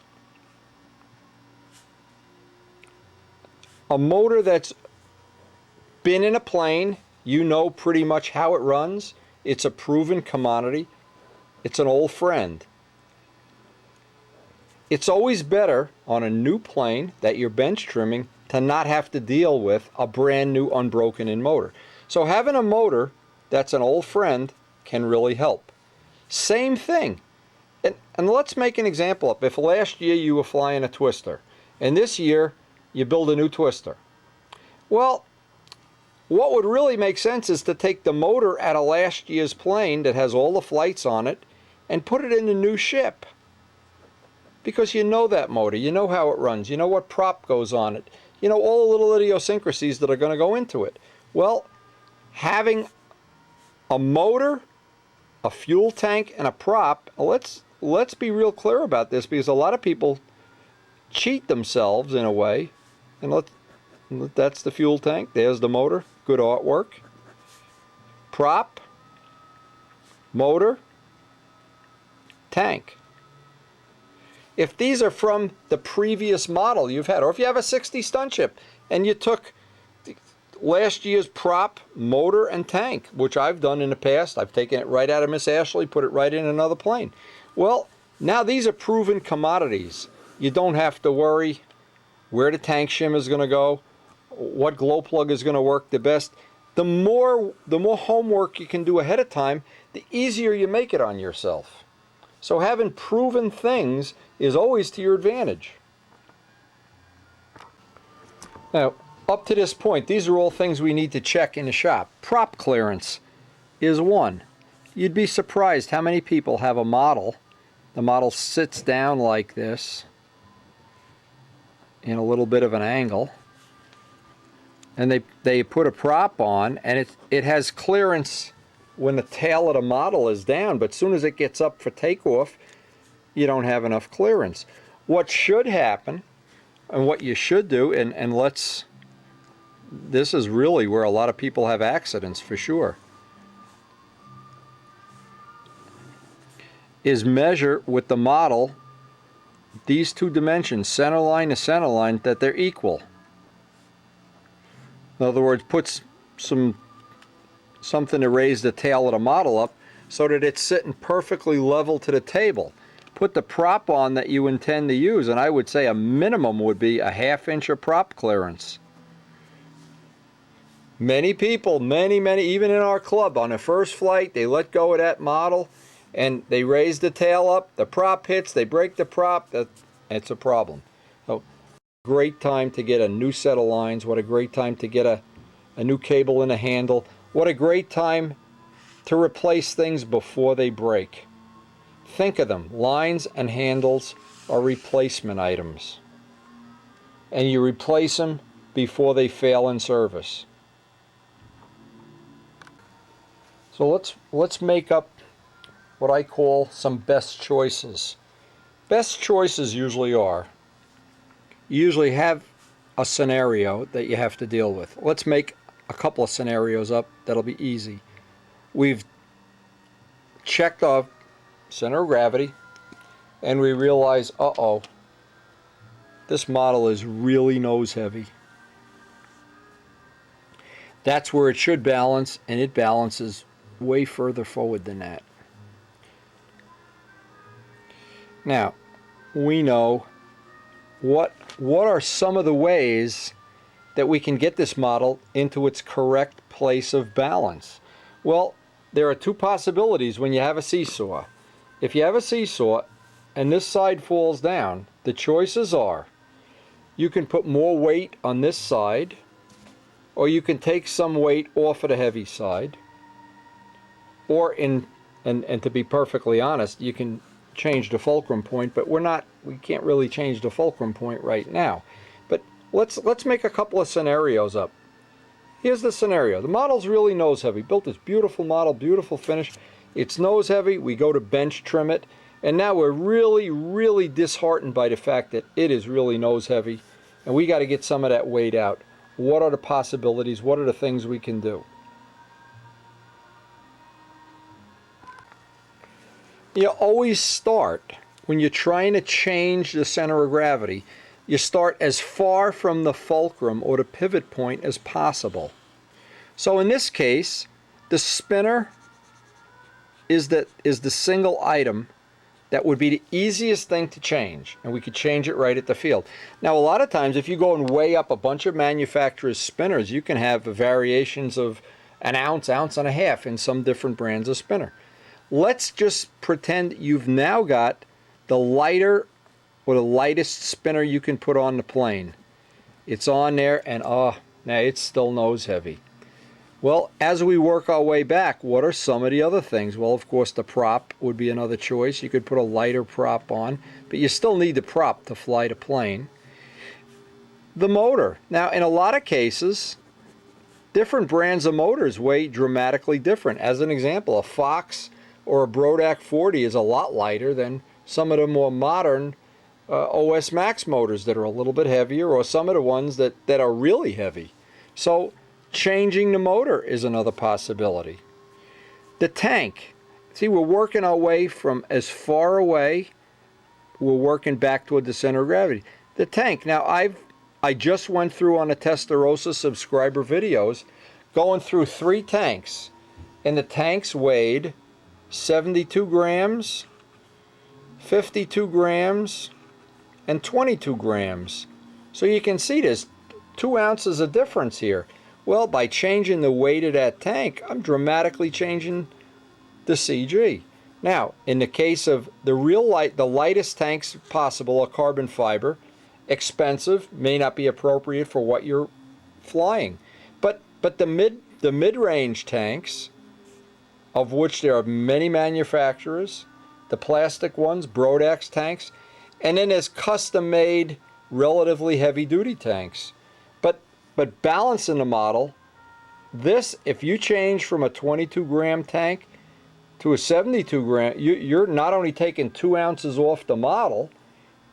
A motor that's been in a plane, you know pretty much how it runs. It's a proven commodity. It's an old friend. It's always better on a new plane that you're bench trimming to not have to deal with a brand new unbroken in motor. So having a motor that's an old friend can really help. Same thing. And let's make an example up. If last year you were flying a twister and this year you build a new twister. Well, what would really make sense is to take the motor out of last year's plane that has all the flights on it and put it in the new ship. Because you know that motor, you know how it runs, you know what prop goes on it, you know all the little idiosyncrasies that are going to go into it. Well, having a motor, a fuel tank, and a prop, let's be real clear about this, because a lot of people cheat themselves in a way. And that's the fuel tank, there's the motor, good artwork. Prop, motor, tank. If these are from the previous model you've had, or if you have a 60 stunt ship and you took last year's prop, motor, and tank, which I've done in the past, I've taken it right out of Miss Ashley, put it right in another plane. Well, now these are proven commodities. You don't have to worry where the tank shim is going to go, what glow plug is going to work the best. The more homework you can do ahead of time, the easier you make it on yourself. So having proven things is always to your advantage. Now, up to this point, these are all things we need to check in the shop. Prop clearance is one. You'd be surprised how many people have a model. The model sits down like this in a little bit of an angle, and they put a prop on, and it has clearance when the tail of the model is down, but as soon as it gets up for takeoff, you don't have enough clearance. What should happen, and what you should do, and this is really where a lot of people have accidents for sure, is measure with the model these two dimensions, center line to center line, that they're equal. In other words, put something to raise the tail of the model up so that it's sitting perfectly level to the table. Put the prop on that you intend to use, and I would say a minimum would be a 1/2 inch of prop clearance. Many people, many, even in our club, on the first flight, they let go of that model and they raise the tail up, the prop hits, they break the prop, it's a problem. So, great time to get a new set of lines. What a great time to get a new cable in a handle. What a great time to replace things before they break. Think of them. Lines and handles are replacement items. And you replace them before they fail in service. So let's make up what I call some best choices. Best choices usually are, you usually have a scenario that you have to deal with. Let's make a couple of scenarios up that'll be easy. We've checked off center of gravity and we realize, uh-oh, this model is really nose heavy. That's where it should balance, and it balances way further forward than that. Now, we know what are some of the ways that we can get this model into its correct place of balance. Well, there are two possibilities when you have a seesaw. If you have a seesaw and this side falls down, the choices are, you can put more weight on this side, or you can take some weight off of the heavy side, or and to be perfectly honest, you can change the fulcrum point, but we can't really change the fulcrum point right now. But let's make a couple of scenarios up. Here's the scenario. The model's really nose heavy. Built this beautiful model, beautiful finish. It's nose heavy. We go to bench trim it, and now we're really, really disheartened by the fact that it is really nose heavy, and we got to get some of that weight out. What are the possibilities? What are the things we can do? You always start, when you're trying to change the center of gravity, you start as far from the fulcrum or the pivot point as possible. So in this case, the spinner is the single item that would be the easiest thing to change, and we could change it right at the field. Now, a lot of times, if you go and weigh up a bunch of manufacturers' spinners, you can have variations of an ounce, ounce and a half in some different brands of spinner. Let's just pretend you've now got the lighter or the lightest spinner you can put on the plane. It's on there, and now it's still nose heavy. Well, as we work our way back, what are some of the other things? Well, of course, the prop would be another choice. You could put a lighter prop on, but you still need the prop to fly the plane. The motor. Now, in a lot of cases, different brands of motors weigh dramatically different. As an example, a Fox or a Brodak 40 is a lot lighter than some of the more modern OS Max motors that are a little bit heavier, or some of the ones that are really heavy. So changing the motor is another possibility. The tank. See, we're working our way from as far away, we're working back toward the center of gravity. The tank. Now, I just went through on the Testarossa subscriber videos, going through 3 tanks, and the tanks weighed 72 grams, 52 grams, and 22 grams. So you can see there's 2 ounces of difference here. Well, by changing the weight of that tank, I'm dramatically changing the CG. Now, in the case of the lightest tanks possible are carbon fiber, expensive, may not be appropriate for what you're flying. But the mid-range tanks, of which there are many manufacturers, the plastic ones, Brodax tanks, and then there's custom-made, relatively heavy-duty tanks. But balancing the model, if you change from a 22-gram tank to a 72-gram, you're not only taking 2 ounces off the model,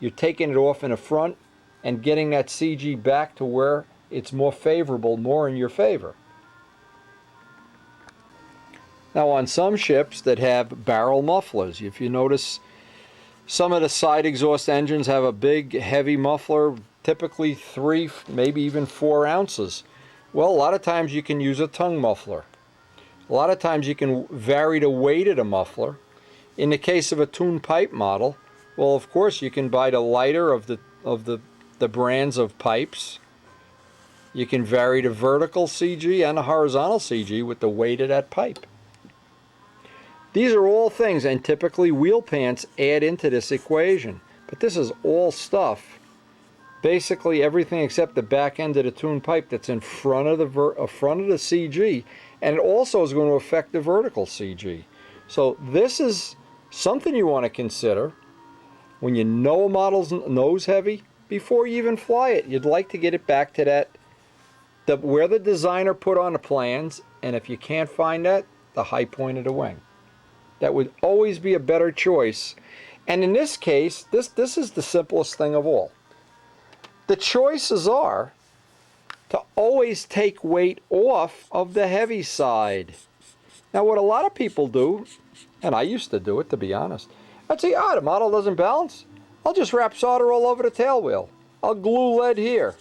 you're taking it off in the front and getting that CG back to where it's more favorable, more in your favor. Now, on some ships that have barrel mufflers, if you notice, some of the side exhaust engines have a big, heavy muffler, typically 3, maybe even 4 ounces. Well, a lot of times you can use a tongue muffler. A lot of times you can vary the weight of the muffler. In the case of a tuned pipe model, well, of course, you can buy the lighter of the brands of pipes. You can vary the vertical CG and the horizontal CG with the weight of that pipe. These are all things, and typically wheel pants add into this equation. But this is all stuff, basically everything except the back end of the tuned pipe that's in front of the CG, and it also is going to affect the vertical CG. So this is something you want to consider when you know a model's nose heavy before you even fly it. You'd like to get it back to where the designer put on the plans, and if you can't find that, the high point of the wing. That would always be a better choice. And in this case, this is the simplest thing of all. The choices are to always take weight off of the heavy side. Now what a lot of people do, and I used to do it to be honest, I'd say, the model doesn't balance. I'll just wrap solder all over the tail wheel. I'll glue lead here.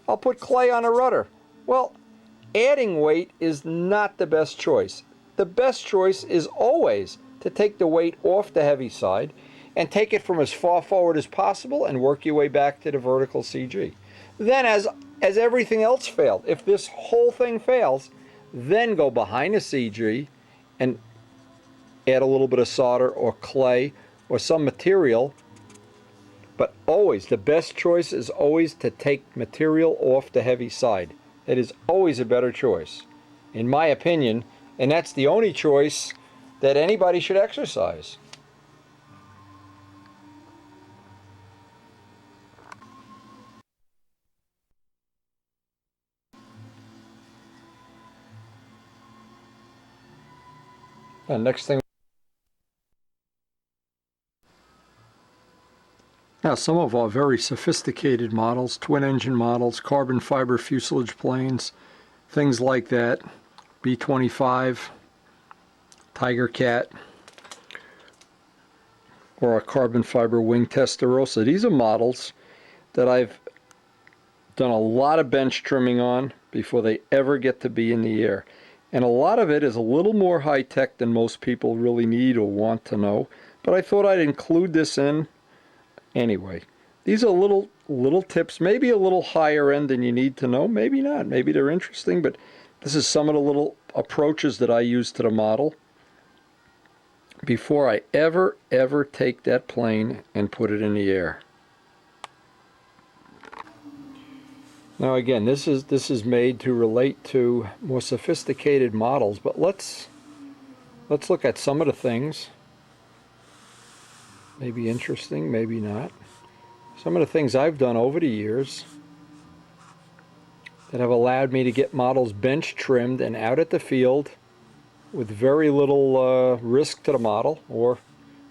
I'll put clay on the rudder. Well, adding weight is not the best choice. The best choice is always to take the weight off the heavy side and take it from as far forward as possible and work your way back to the vertical CG. Then as everything else failed, if this whole thing fails, then go behind the CG and add a little bit of solder or clay or some material. But always, the best choice is always to take material off the heavy side. It is always a better choice, in my opinion, and that's the only choice that anybody should exercise. And next thing, now some of our very sophisticated models, twin engine models, carbon fiber fuselage planes, things like that, B-25, Tiger Cat, or a carbon fiber wing Testarossa. These are models that I've done a lot of bench trimming on before they ever get to be in the air. And a lot of it is a little more high-tech than most people really need or want to know, but I thought I'd include this in anyway. These are little tips, maybe a little higher end than you need to know, maybe not, maybe they're interesting, but this is some of the little approaches that I use to the model before I ever take that plane and put it in the air. Now again, this is made to relate to more sophisticated models, but let's look at some of the things. Maybe interesting, maybe not. Some of the things I've done over the years that have allowed me to get models bench trimmed and out at the field with very little risk to the model or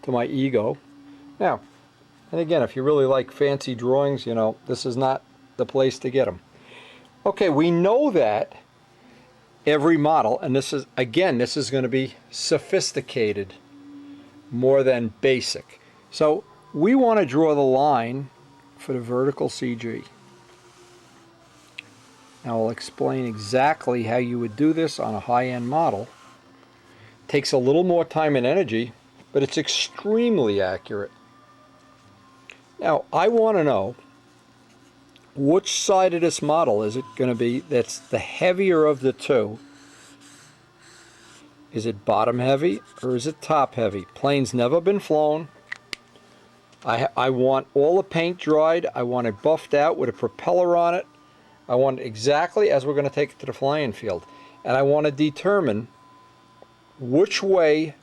to my ego. Now, and again, if you really like fancy drawings, you know, this is not the place to get them. Okay, we know that every model, and this is, again, this is going to be sophisticated more than basic. So we want to draw the line for the vertical CG. Now I'll explain exactly how you would do this on a high-end model. It takes a little more time and energy, but it's extremely accurate. Now I want to know which side of this model is it going to be that's the heavier of the two. Is it bottom heavy or is it top heavy? Plane's never been flown. I want all the paint dried. I want it buffed out with a propeller on it. I want it exactly as we're going to take it to the flying field. And I want to determine which way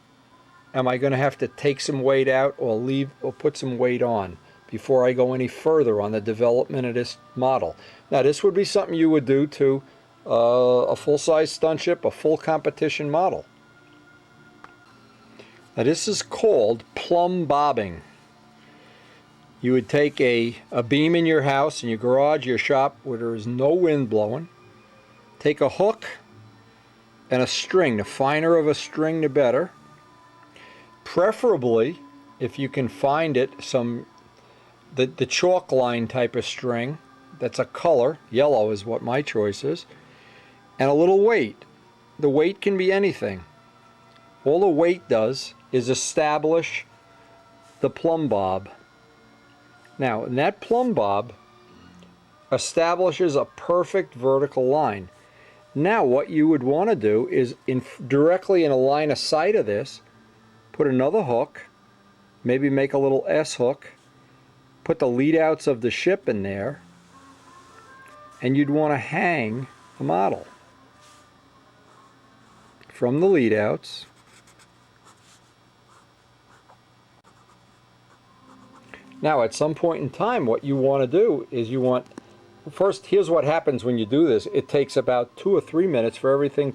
am I going to have to take some weight out or leave or put some weight on before I go any further on the development of this model. Now this would be something you would do to a full-size stunt ship, a full competition model. Now this is called plumb bobbing. You would take a beam in your house, in your garage, your shop, where there is no wind blowing. Take a hook and a string. The finer of a string, the better. Preferably, if you can find it, the chalk line type of string. That's a color. Yellow is what my choice is. And a little weight. The weight can be anything. All the weight does is establish the plumb bob. Now, and that plumb bob establishes a perfect vertical line. Now, what you would want to do is directly in a line of sight of this, put another hook, maybe make a little S hook, put the lead outs of the ship in there, and you'd want to hang the model from the lead outs. Now at some point in time what you want to do is you want, first here's what happens when you do this. It takes about 2 or 3 minutes for everything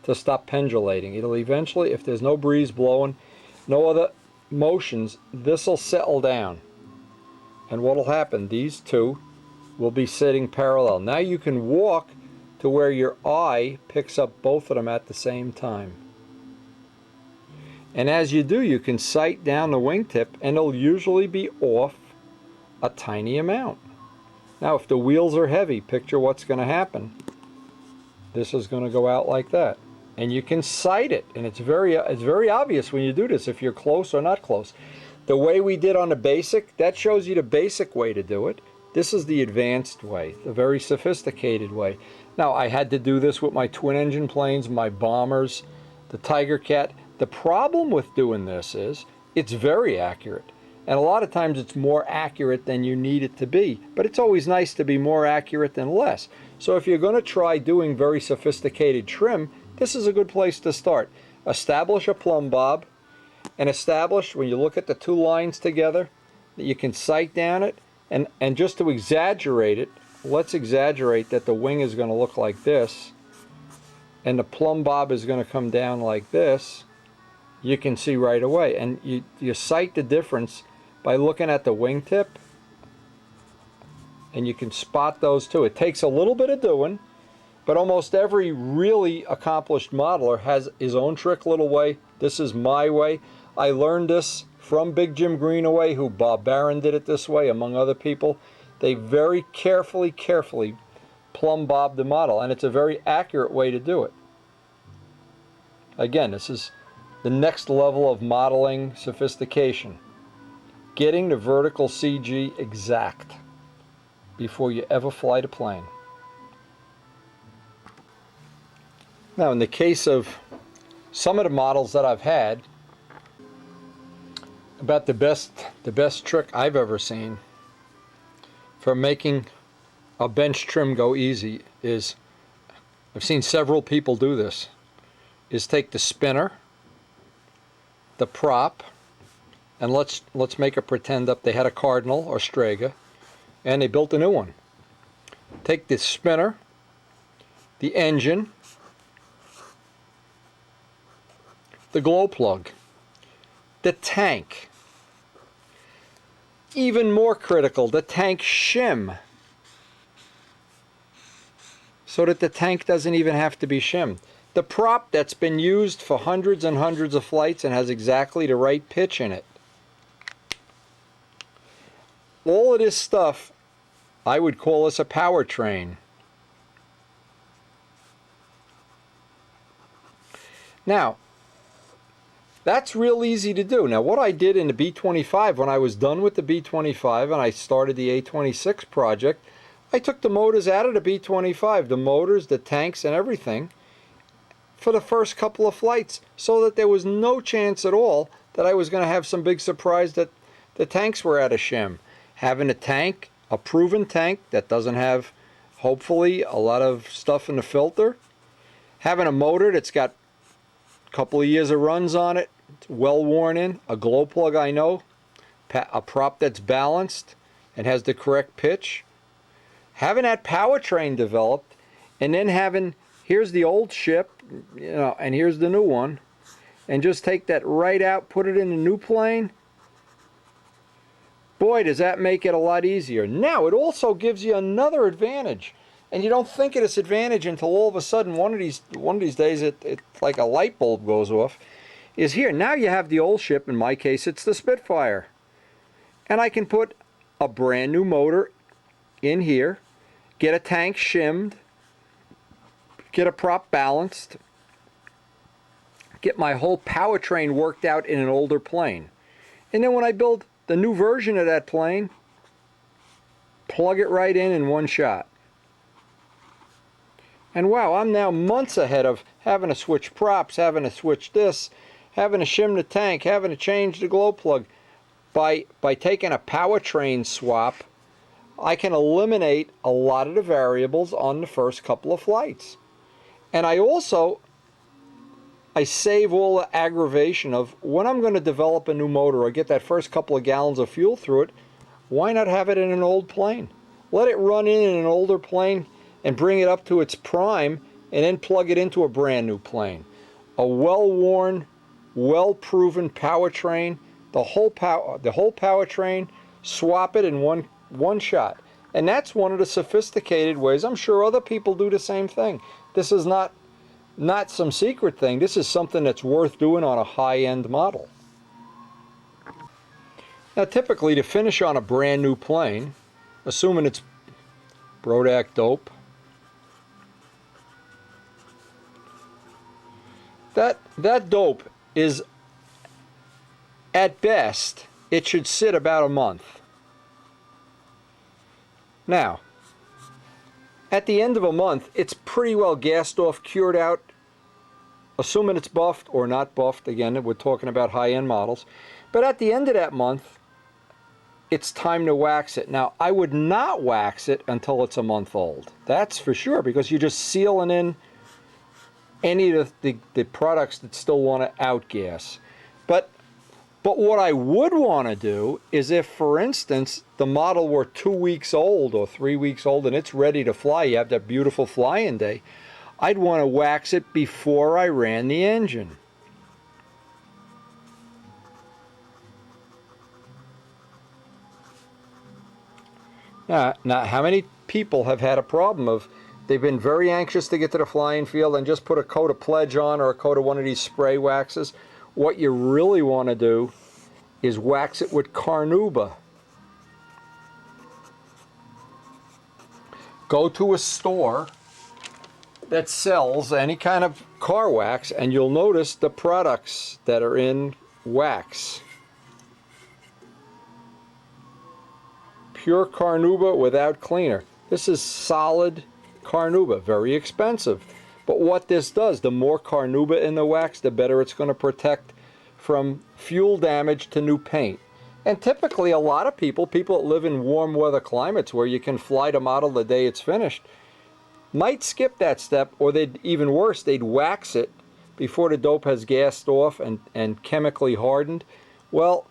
to stop pendulating. It'll eventually, if there's no breeze blowing, no other motions, this will settle down. And what will happen, these two will be sitting parallel. Now you can walk to where your eye picks up both of them at the same time. And as you do, you can sight down the wingtip, and it'll usually be off a tiny amount. Now if the wheels are heavy, picture what's going to happen. This is going to go out like that. And you can sight it, and it's very obvious when you do this if you're close or not close. The way we did on the basic, that shows you the basic way to do it. This is the advanced way, the very sophisticated way. Now I had to do this with my twin engine planes, my bombers, the Tiger Cat. The problem with doing this is it's very accurate. And a lot of times it's more accurate than you need it to be. But it's always nice to be more accurate than less. So if you're going to try doing very sophisticated trim, this is a good place to start. Establish a plumb bob, and establish, when you look at the two lines together, that you can sight down it. And just to exaggerate it, let's exaggerate that the wing is going to look like this, and the plumb bob is going to come down like this. You can see right away. And you sight the difference by looking at the wingtip, and you can spot those two. It takes a little bit of doing, but almost every really accomplished modeler has his own trick little way. This is my way. I learned this from Big Jim Greenaway, who Bob Barron did it this way, among other people. They very carefully plumb bob the model, and it's a very accurate way to do it. Again, this is the next level of modeling sophistication. Getting the vertical CG exact before you ever fly the plane. Now, in the case of some of the models that I've had, about the best trick I've ever seen for making a bench trim go easy is, I've seen several people do this, is take the spinner, the prop, and let's make a pretend up they had a Cardinal or Strega, and they built a new one. Take the spinner, the engine, the glow plug, the tank. Even more critical, the tank shim, so that the tank doesn't even have to be shimmed. The prop that's been used for hundreds and hundreds of flights and has exactly the right pitch in it. All of this stuff, I would call this a powertrain. Now, that's real easy to do. Now, what I did in the B-25, when I was done with the B-25 and I started the A-26 project, I took the motors out of the B-25, the motors, the tanks, and everything, for the first couple of flights, so that there was no chance at all that I was going to have some big surprise that the tanks were out of shim. Having a tank, a proven tank that doesn't have, hopefully, a lot of stuff in the filter. Having a motor that's got a couple of years of runs on it, it's well worn in, a glow plug I know, a prop that's balanced and has the correct pitch. Having that powertrain developed, and then having, here's the old ship, you know, and here's the new one, and just take that right out, put it in the new plane. Boy, does that make it a lot easier. Now, it also gives you another advantage, and you don't think of this advantage until all of a sudden one of these days it like a light bulb goes off. Is here. Now you have the old ship, in my case it's the Spitfire, and I can put a brand new motor in here, get a tank shimmed, get a prop balanced, get my whole powertrain worked out in an older plane. And then when I build the new version of that plane, plug it right in one shot. And wow, I'm now months ahead of having to switch props, having to switch this, having to shim the tank, having to change the glow plug. By taking a powertrain swap, I can eliminate a lot of the variables on the first couple of flights. And I save all the aggravation of when I'm going to develop a new motor or get that first couple of gallons of fuel through it, why not have it in an old plane? Let it run in an older plane and bring it up to its prime and then plug it into a brand new plane. A well-worn, well-proven powertrain, the whole powertrain, swap it in one shot. And that's one of the sophisticated ways. I'm sure other people do the same thing. This is not some secret thing. This is something that's worth doing on a high-end model. Now typically to finish on a brand new plane, assuming it's Brodak dope, that dope is, at best, it should sit about a month. Now, at the end of a month, it's pretty well gassed off, cured out, assuming it's buffed or not buffed. Again, we're talking about high-end models. But at the end of that month, it's time to wax it. Now, I would not wax it until it's a month old. That's for sure, because you're just sealing in any of the products that still want to outgas. But what I would want to do is if, for instance, the model were 2 weeks old or 3 weeks old and it's ready to fly, you have that beautiful fly-in day, I'd want to wax it before I ran the engine. Now, how many people have had a problem of they've been very anxious to get to the flying field and just put a coat of Pledge on or a coat of one of these spray waxes? What you really want to do is wax it with carnauba. Go to a store that sells any kind of car wax and you'll notice the products that are in wax. Pure carnauba without cleaner. This is solid carnauba, very expensive. But what this does, the more carnauba in the wax, the better it's going to protect from fuel damage to new paint. And typically a lot of people that live in warm weather climates where you can fly the model the day it's finished, might skip that step, or they'd, even worse, they'd wax it before the dope has gassed off and chemically hardened. Well,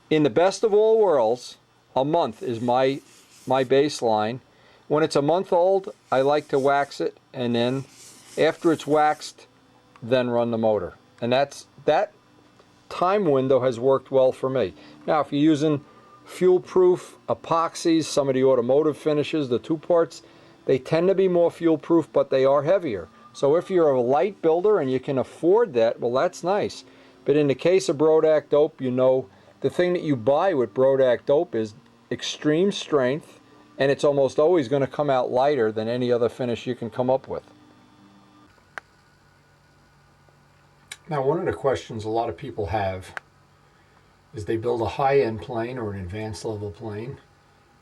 in the best of all worlds, a month is my baseline. When it's a month old, I like to wax it, and then after it's waxed, then run the motor. And that time window has worked well for me. Now, if you're using fuel-proof epoxies, some of the automotive finishes, the two parts, they tend to be more fuel-proof, but they are heavier. So if you're a light builder and you can afford that, well, that's nice. But in the case of Brodak dope, you know, the thing that you buy with Brodak dope is extreme strength, and it's almost always going to come out lighter than any other finish you can come up with. Now, one of the questions a lot of people have is they build a high-end plane or an advanced level plane,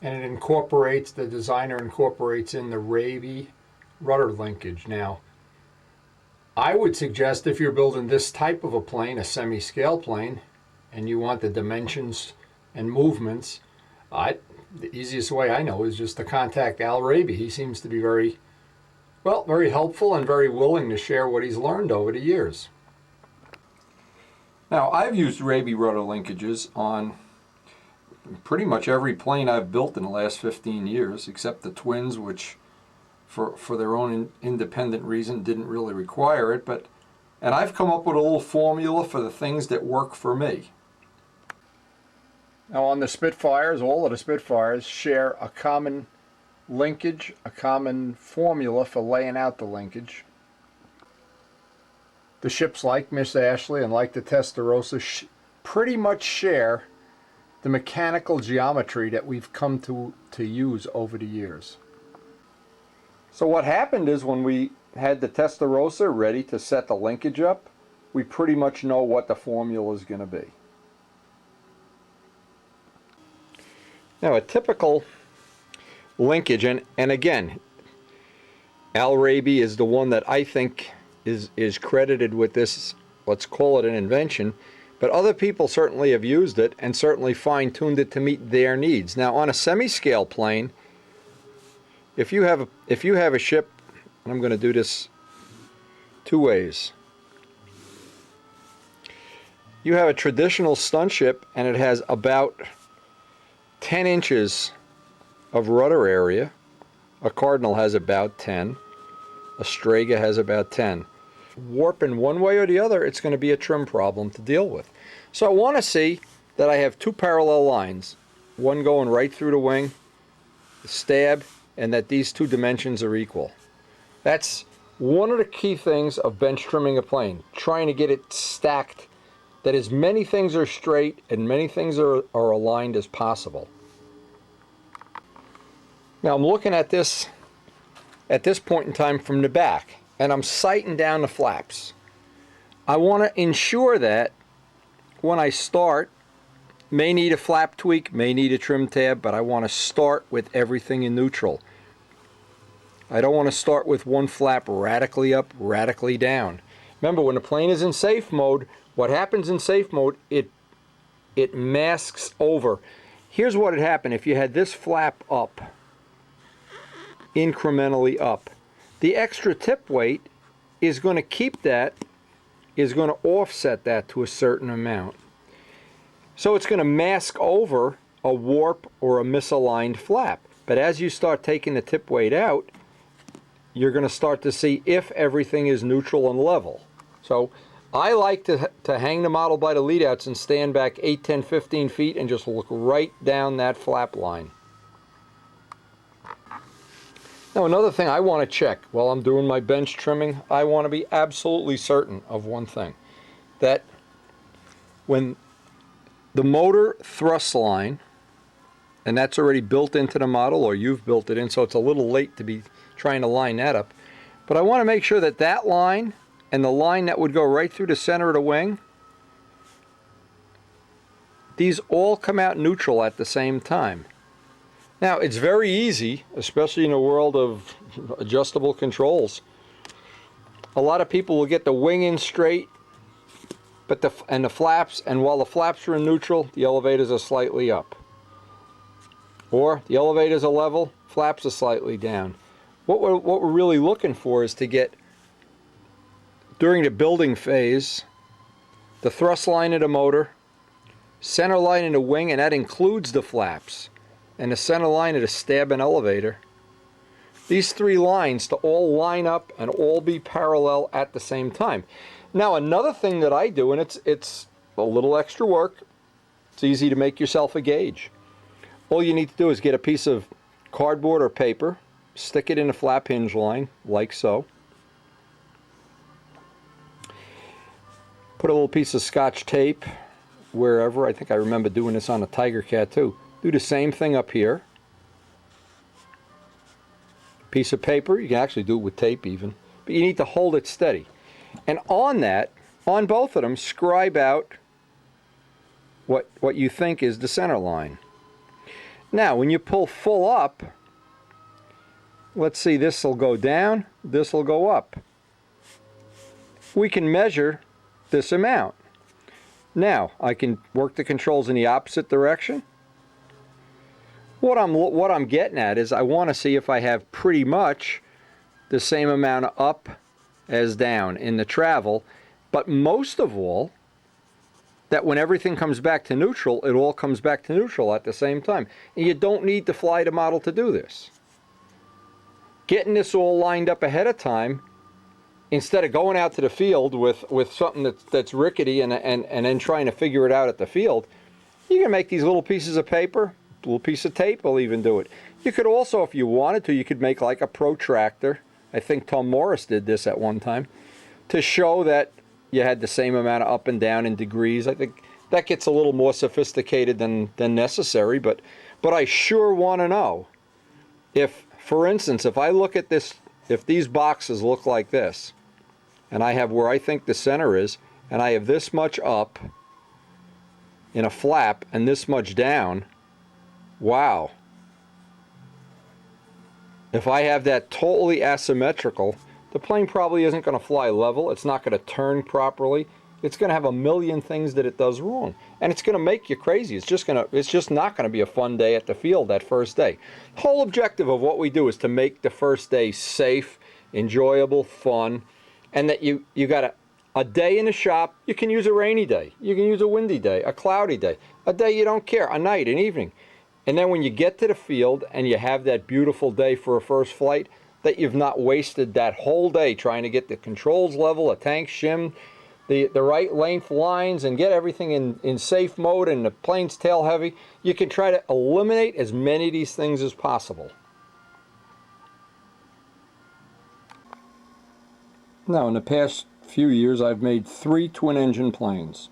and it incorporates, the designer incorporates in the Raby rudder linkage. Now, I would suggest if you're building this type of a plane, a semi-scale plane, and you want the dimensions and movements, the easiest way I know is just to contact Al Raby. He seems to be very helpful and very willing to share what he's learned over the years. Now, I've used Raby rudder linkages on pretty much every plane I've built in the last 15 years, except the twins, which for their own independent reason didn't really require it. And I've come up with a little formula for the things that work for me. Now, on the Spitfires, all of the Spitfires share a common linkage, a common formula for laying out the linkage. The ships like Miss Ashley and like the Testarossa pretty much share the mechanical geometry that we've come to use over the years. So what happened is when we had the Testarossa ready to set the linkage up, we pretty much know what the formula is going to be. Now, a typical linkage, and again, Al Raby is the one that I think is credited with this, let's call it an invention, but other people certainly have used it and certainly fine-tuned it to meet their needs. Now, on a semi-scale plane, if you have a ship, and I'm going to do this two ways. You have a traditional stunt ship and it has about 10 inches of rudder area. A Cardinal has about 10. A Strega has about 10. Warp in one way or the other, it's going to be a trim problem to deal with. So I want to see that I have two parallel lines, one going right through the wing, the stab, and that these two dimensions are equal. That's one of the key things of bench trimming a plane, trying to get it stacked, that as many things are straight and many things are aligned as possible. Now I'm looking at this point in time from the back, and I'm sighting down the flaps. I want to ensure that when I start, may need a flap tweak, may need a trim tab, but I want to start with everything in neutral. I don't want to start with one flap radically up, radically down. Remember, when the plane is in safe mode, what happens in safe mode, it masks over. Here's what would happen if you had this flap up, incrementally up. The extra tip weight is going to keep that, is going to offset that to a certain amount. So it's going to mask over a warp or a misaligned flap. But as you start taking the tip weight out, you're going to start to see if everything is neutral and level. So I like to hang the model by the lead outs and stand back 8, 10, 15 feet and just look right down that flap line. Now another thing I want to check while I'm doing my bench trimming, I want to be absolutely certain of one thing. That when the motor thrust line, and that's already built into the model, or you've built it in, so it's a little late to be trying to line that up. But I want to make sure that that line and the line that would go right through the center of the wing, these all come out neutral at the same time. Now it's very easy, especially in the world of adjustable controls. A lot of people will get the wing in straight, but the flaps, and while the flaps are in neutral, the elevators are slightly up. Or the elevators are level, flaps are slightly down. What we're really looking for is to get, during the building phase, the thrust line of the motor, center line in the wing, and that includes the flaps, and the center line of the stab and elevator. These three lines to all line up and all be parallel at the same time. Now another thing that I do, and it's a little extra work, it's easy to make yourself a gauge. All you need to do is get a piece of cardboard or paper, stick it in the flap hinge line, like so. Put a little piece of Scotch tape wherever. I think I remember doing this on a Tiger Cat too. Do the same thing up here. Piece of paper, you can actually do it with tape even, but you need to hold it steady. And on that, on both of them, scribe out what you think is the center line. Now, when you pull full up, let's see, this will go down, this will go up. We can measure this amount. Now, I can work the controls in the opposite direction. What I'm getting at is I want to see if I have pretty much the same amount of up as down in the travel, but most of all, that when everything comes back to neutral, it all comes back to neutral at the same time. And you don't need to fly the model to do this. Getting this all lined up ahead of time, instead of going out to the field with something that's rickety and then trying to figure it out at the field, you can make these little pieces of paper, a little piece of tape will even do it. You could also, if you wanted to, you could make like a protractor. I think Tom Morris did this at one time, to show that you had the same amount of up and down in degrees. I think that gets a little more sophisticated than necessary, but I sure want to know if, for instance, if I look at this, if these boxes look like this, and I have where I think the center is, and I have this much up in a flap and this much down, wow. If I have that totally asymmetrical, the plane probably isn't going to fly level, it's not going to turn properly, it's going to have a million things that it does wrong, and it's going to make you crazy. It's just not going to be a fun day at the field that first day. The whole objective of what we do is to make the first day safe, enjoyable, fun, and that you got a day in the shop. You can use a rainy day, you can use a windy day, a cloudy day, a day you don't care, a night, an evening. And then when you get to the field and you have that beautiful day for a first flight, that you've not wasted that whole day trying to get the controls level, a tank shim, the right length lines, and get everything in safe mode and the plane's tail heavy. You can try to eliminate as many of these things as possible. Now, in the past few years, I've made 3 twin-engine planes.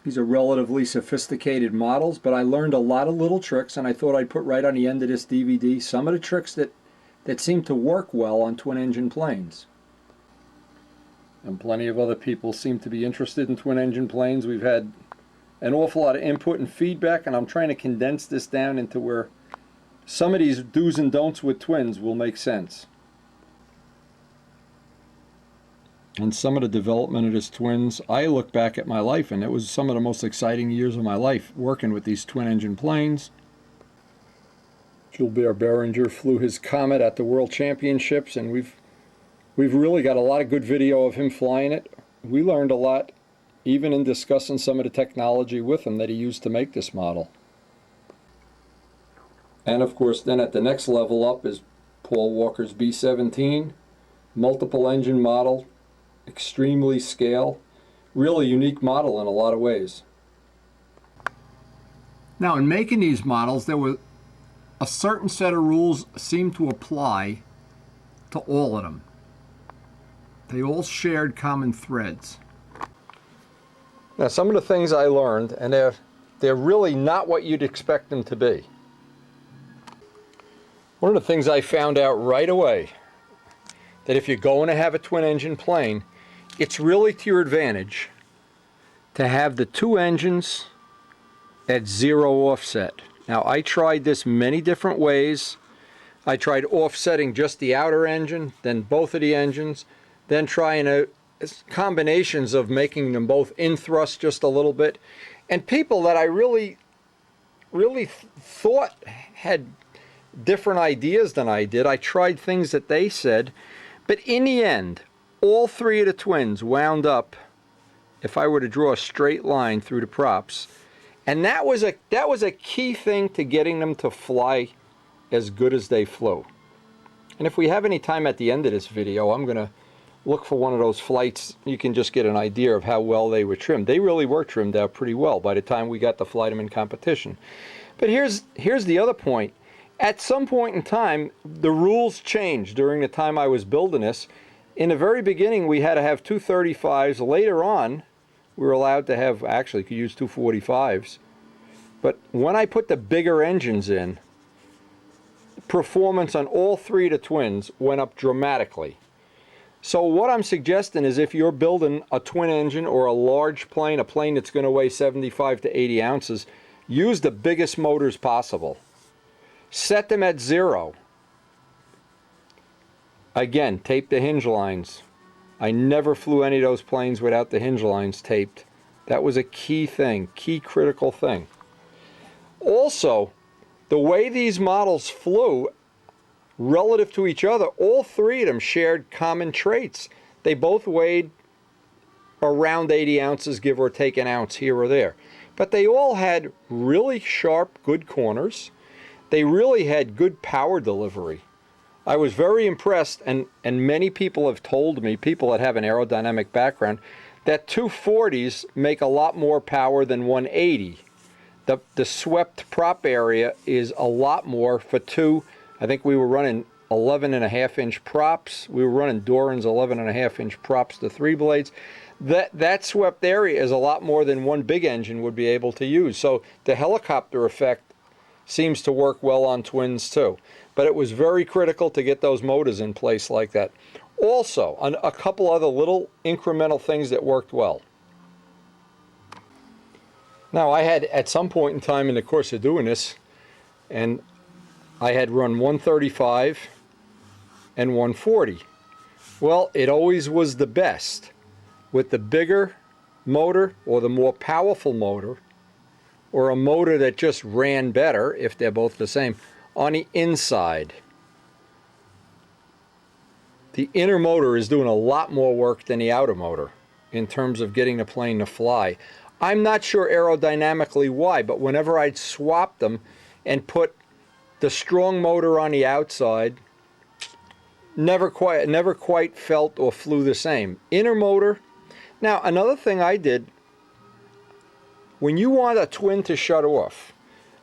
These are relatively sophisticated models, but I learned a lot of little tricks, and I thought I'd put right on the end of this DVD some of the tricks that seem to work well on twin-engine planes. And plenty of other people seem to be interested in twin-engine planes. We've had an awful lot of input and feedback, and I'm trying to condense this down into where some of these do's and don'ts with twins will make sense. And some of the development of this twins, I look back at my life and it was some of the most exciting years of my life working with these twin-engine planes. Gilbert Behringer flew his Comet at the World Championships, and we've really got a lot of good video of him flying it. We learned a lot, even in discussing some of the technology with him that he used to make this model. And of course, then at the next level up is Paul Walker's B-17, multiple engine model, extremely scale, really unique model in a lot of ways. Now, in making these models, there was a certain set of rules seemed to apply to all of them. They all shared common threads. Now, some of the things I learned, and they're really not what you'd expect them to be. One of the things I found out right away, that if you're going to have a twin-engine plane, it's really to your advantage to have the 2 engines at 0 offset. Now, I tried this many different ways. I tried offsetting just the outer engine, then both of the engines, then trying combinations of making them both in thrust just a little bit. And people that I really thought had different ideas than I did, I tried things that they said, but in the end, all 3 of the twins wound up, if I were to draw a straight line through the props, and that was a key thing to getting them to fly as good as they flew. And if we have any time at the end of this video, I'm going to look for one of those flights. You can just get an idea of how well they were trimmed. They really were trimmed out pretty well by the time we got to fly them in competition. But here's the other point. At some point in time, the rules changed during the time I was building this. In the very beginning, we had to have 235s. Later on, we were allowed to have, actually could use 245s. But when I put the bigger engines in, performance on all 3 of the twins went up dramatically. So what I'm suggesting is if you're building a twin engine or a large plane, a plane that's going to weigh 75 to 80 ounces, use the biggest motors possible. Set them at 0. Again, tape the hinge lines. I never flew any of those planes without the hinge lines taped. That was a key thing, key critical thing. Also, the way these models flew relative to each other, all 3 of them shared common traits. They both weighed around 80 ounces, give or take an ounce here or there. But they all had really sharp, good corners. They really had good power delivery. I was very impressed, and many people have told me, people that have an aerodynamic background, that 240s make a lot more power than 180. The swept prop area is a lot more for 2. I think we were running 11.5-inch props. We were running Doran's 11.5-inch props to 3 blades. That swept area is a lot more than one big engine would be able to use. So the helicopter effect seems to work well on twins too. But it was very critical to get those motors in place like that. Also, a couple other little incremental things that worked well. Now, I had, at some point in time in the course of doing this, and I had run 135 and 140. Well, it always was the best with the bigger motor or the more powerful motor, or a motor that just ran better, if they're both the same, on the inside. The inner motor is doing a lot more work than the outer motor in terms of getting the plane to fly. I'm not sure aerodynamically why, but whenever I'd swap them and put the strong motor on the outside never quite felt or flew the same. Inner motor. Now, another thing I did, when you want a twin to shut off,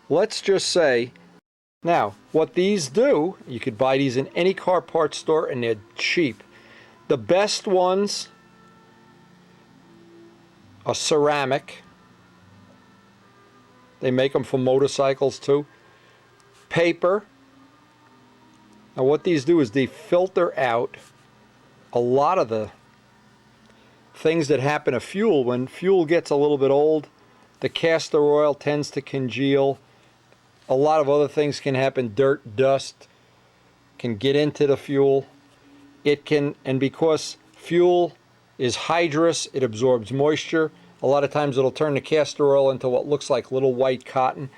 let's just say, now, what these do, you could buy these in any car parts store and they're cheap. The best ones are ceramic. They make them for motorcycles too. Paper. Now what these do is they filter out a lot of the things that happen to fuel. When fuel gets a little bit old, the castor oil tends to congeal. A lot of other things can happen. Dirt, dust can get into the fuel. It can, and because fuel is hydrous, it absorbs moisture. A lot of times it'll turn the castor oil into what looks like little white cotton.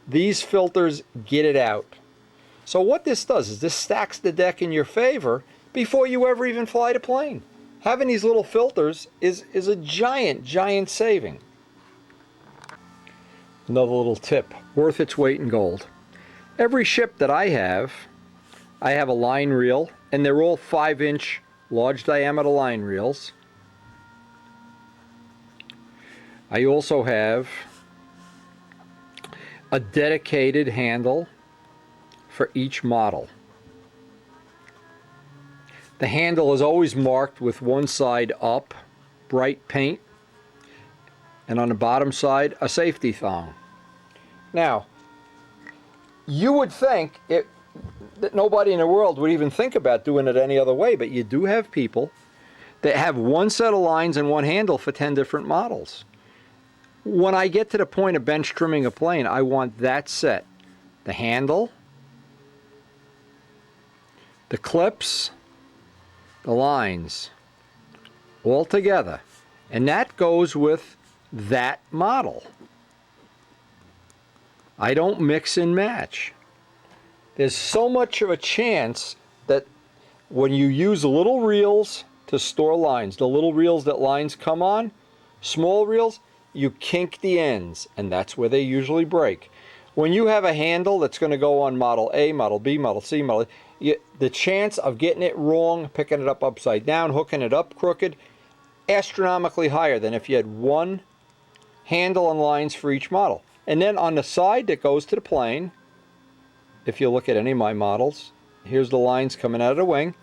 These filters get it out. So what this does is this stacks the deck in your favor before you ever even fly the plane. Having these little filters is a giant saving. Another little tip, worth its weight in gold. Every ship that I have a line reel, and they're all 5-inch large diameter line reels. I also have a dedicated handle for each model. The handle is always marked with one side up, bright paint, and on the bottom side a safety thong. Now, you would think that nobody in the world would even think about doing it any other way, but you do have people that have one set of lines and one handle for 10 different models. When I get to the point of bench trimming a plane, I want that set. The handle, the clips, the lines, all together. And that goes with that model. I don't mix and match. There's so much of a chance that when you use little reels to store lines, the little reels that lines come on, small reels, you kink the ends, and that's where they usually break. When you have a handle that's going to go on model A, model B, model C, the chance of getting it wrong, picking it up upside down, hooking it up crooked, astronomically higher than if you had one handle and lines for each model. And then on the side that goes to the plane, if you look at any of my models, here's the lines coming out of the wing,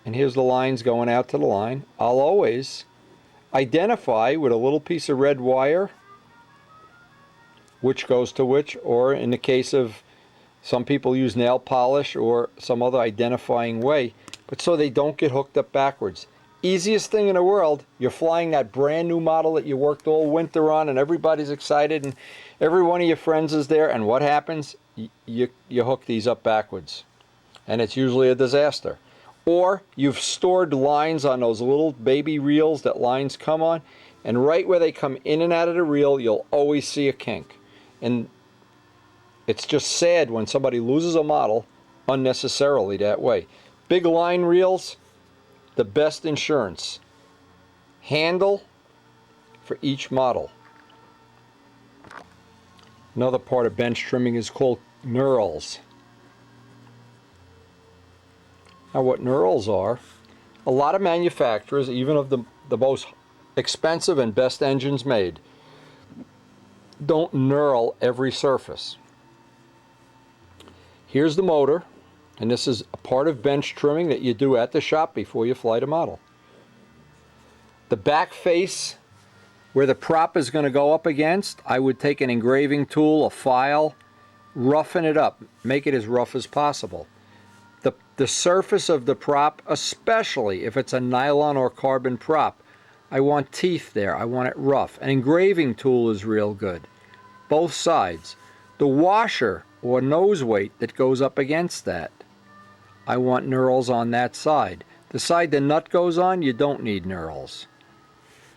and here's the lines going out to the line. I'll always identify with a little piece of red wire which goes to which, or in the case of some people use nail polish or some other identifying way, but so they don't get hooked up backwards. Easiest thing in the world, you're flying that brand new model that you worked all winter on and everybody's excited and every one of your friends is there, and what happens? You hook these up backwards and it's usually a disaster. Or you've stored lines on those little baby reels that lines come on, and right where they come in and out of the reel, you'll always see a kink. And it's just sad when somebody loses a model unnecessarily that way. Big line reels, the best insurance. Handle for each model. Another part of bench trimming is called knurls. Now what knurls are, a lot of manufacturers, even of the most expensive and best engines made, don't knurl every surface. Here's the motor, and this is a part of bench trimming that you do at the shop before you fly the model. The back face, where the prop is going to go up against, I would take an engraving tool, a file, roughen it up, make it as rough as possible. The surface of the prop, especially if it's a nylon or carbon prop, I want teeth there, I want it rough. An engraving tool is real good. Both sides. The washer or nose weight that goes up against that, I want knurls on that side. The side the nut goes on, you don't need knurls.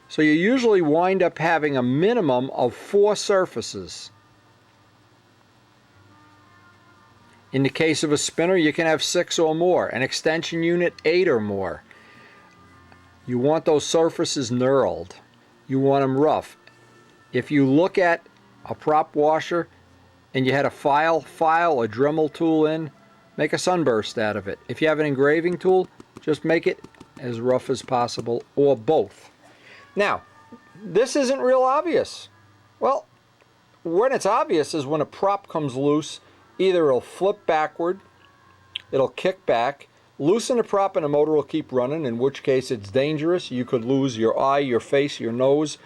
So you usually wind up having a minimum of 4 surfaces. In the case of a spinner, you can have 6 or more. An extension unit, 8 or more. You want those surfaces knurled. You want them rough. If you look at a prop washer, and you had a file a Dremel tool in, make a sunburst out of it. If you have an engraving tool, just make it as rough as possible, or both. Now, this isn't real obvious. Well, when it's obvious is when a prop comes loose. Either it'll flip backward, it'll kick back, loosen the prop and the motor will keep running, in which case it's dangerous. You could lose your eye, your face, your nose,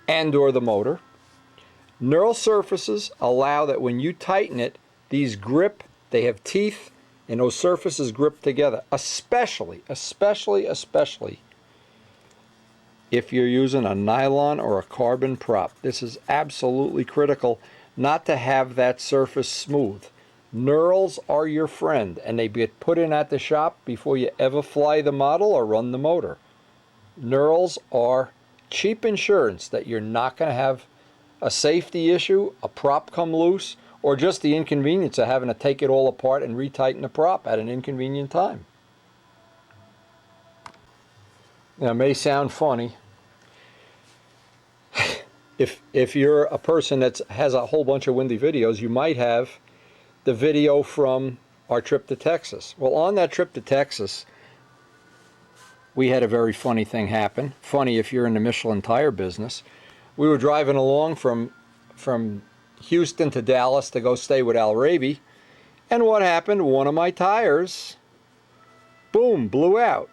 and or the motor. Knurl surfaces allow that when you tighten it, these grip, they have teeth, and those surfaces grip together, especially if you're using a nylon or a carbon prop. This is absolutely critical not to have that surface smooth. Knurls are your friend, and they get put in at the shop before you ever fly the model or run the motor. Knurls are cheap insurance that you're not going to have a safety issue, a prop come loose, or just the inconvenience of having to take it all apart and retighten the prop at an inconvenient time. Now, it may sound funny. If you're a person that has a whole bunch of windy videos, you might have the video from our trip to Texas. Well, on that trip to Texas, we had a very funny thing happen. Funny if you're in the Michelin tire business. We were driving along from Houston to Dallas to go stay with Al Raby, and what happened? One of my tires, boom, blew out.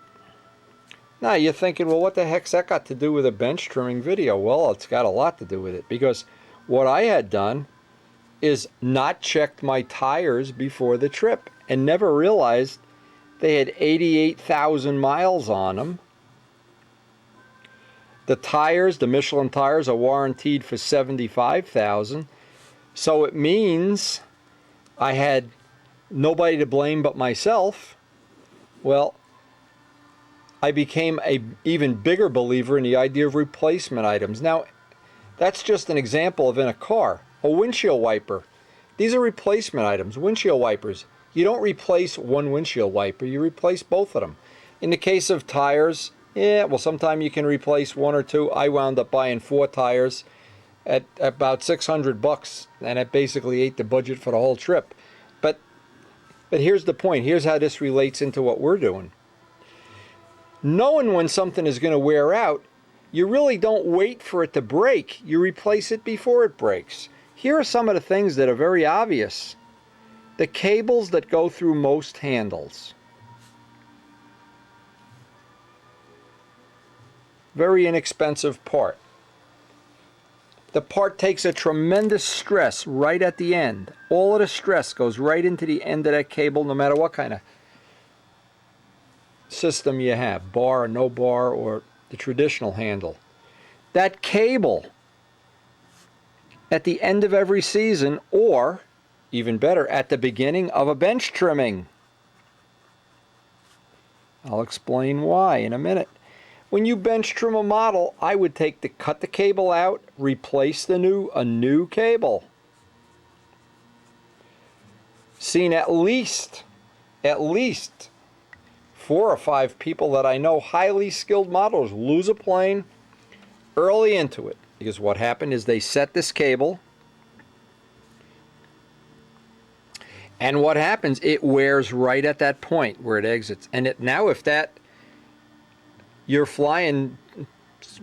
Now you're thinking, well, what the heck's that got to do with a bench trimming video? Well, it's got a lot to do with it, because what I had done is not checked my tires before the trip and never realized they had 88,000 miles on them. The tires, the Michelin tires, are warranted for 75,000. So it means I had nobody to blame but myself. Well, I became an even bigger believer in the idea of replacement items. Now, that's just an example of in a car. A windshield wiper. These are replacement items. Windshield wipers. You don't replace one windshield wiper, you replace both of them. In the case of tires, yeah, well, sometimes you can replace one or two. I wound up buying 4 tires at about $600, and it basically ate the budget for the whole trip. But here's the point. Here's how this relates into what we're doing. Knowing when something is going to wear out, you really don't wait for it to break. You replace it before it breaks. Here are some of the things that are very obvious. The cables that go through most handles. Very inexpensive part. The part takes a tremendous stress right at the end. All of the stress goes right into the end of that cable, no matter what kind of system you have, bar or no bar, or the traditional handle. That cable at the end of every season, or even better, at the beginning of a bench trimming. I'll explain why in a minute. When you bench trim a model, I would cut the cable out, replace a new cable. Seen at least 4 or 5 people that I know, highly skilled modelers, lose a plane early into it. Because what happened is they set this cable, and what happens, it wears right at that point where it exits. And now if you're flying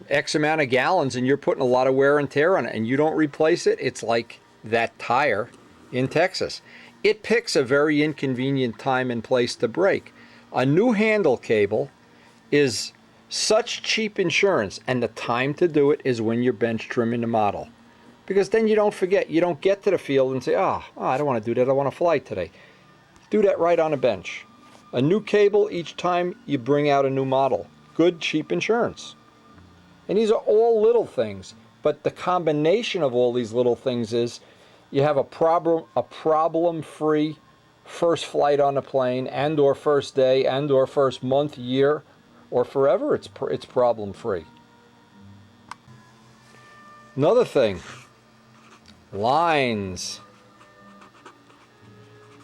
X amount of gallons and you're putting a lot of wear and tear on it and you don't replace it, it's like that tire in Texas. It picks a very inconvenient time and place to break. A new handle cable is such cheap insurance, and the time to do it is when you're bench trimming the model. Because then you don't forget. You don't get to the field and say, I don't want to do that, I want to fly today. Do that right on a bench. A new cable each time you bring out a new model. Good, cheap insurance. And these are all little things, but the combination of all these little things is you have a problem-free first flight on a plane, and or first day, and or first month, year, or forever. It's problem-free. Another thing, lines.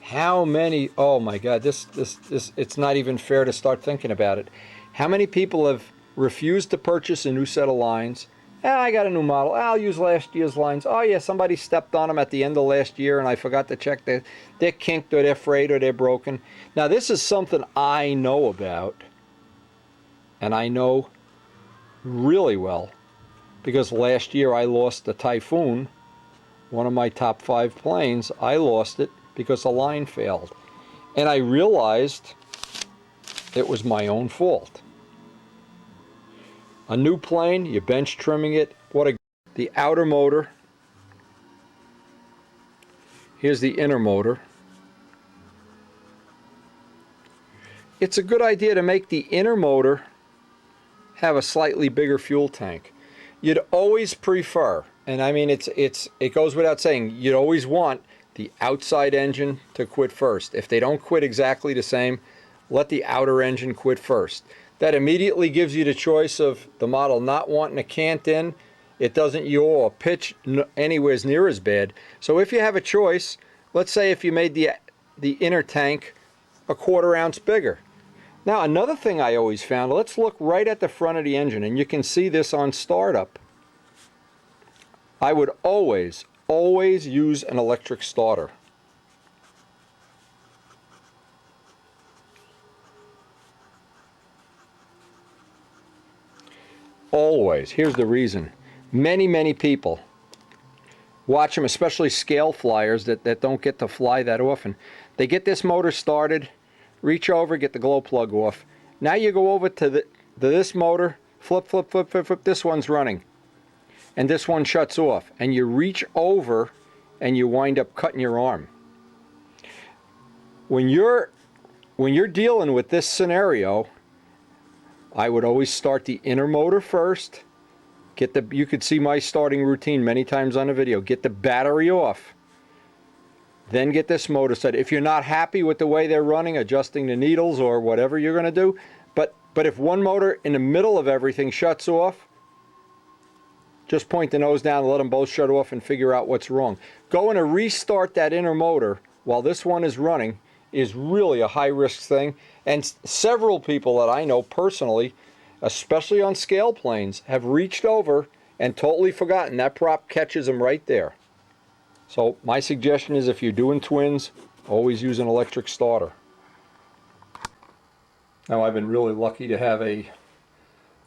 How many? Oh my God! This it's not even fair to start thinking about it. How many people have refused to purchase a new set of lines, Ah, I got a new model. I'll use last year's lines. Oh yeah, somebody stepped on them at the end of last year and I forgot to check they're kinked or they're frayed or they're broken. Now this is something I know about, and I know really well because last year I lost the Typhoon, one of my top 5 planes. I lost it because a line failed. And I realized it was my own fault. A new plane, you're bench trimming it. The outer motor. Here's the inner motor. It's a good idea to make the inner motor have a slightly bigger fuel tank. You'd always prefer, and I mean it goes without saying, you'd always want the outside engine to quit first. If they don't quit exactly the same, let the outer engine quit first. That immediately gives you the choice of the model not wanting to cant in. It doesn't yaw or pitch anywhere near as bad. So if you have a choice, let's say if you made the inner tank a 1/4 ounce bigger. Now another thing I always found, let's look right at the front of the engine, and you can see this on startup. I would always use an electric starter. Always. Here's the reason. Many people watch them, especially scale flyers that don't get to fly that often. They get this motor started, reach over, get the glow plug off. Now you go over to this motor, flip, this one's running. And this one shuts off. And you reach over and you wind up cutting your arm. When you're dealing with this scenario, I would always start the inner motor first. You could see my starting routine many times on the video. Get the battery off. Then get this motor set. If you're not happy with the way they're running, adjusting the needles or whatever you're going to do, but if one motor in the middle of everything shuts off, just point the nose down and let them both shut off and figure out what's wrong. Going to restart that inner motor while this one is running is really a high-risk thing. And several people that I know personally, especially on scale planes, have reached over and totally forgotten. That prop catches them right there. So my suggestion is, if you're doing twins, always use an electric starter. Now I've been really lucky to have a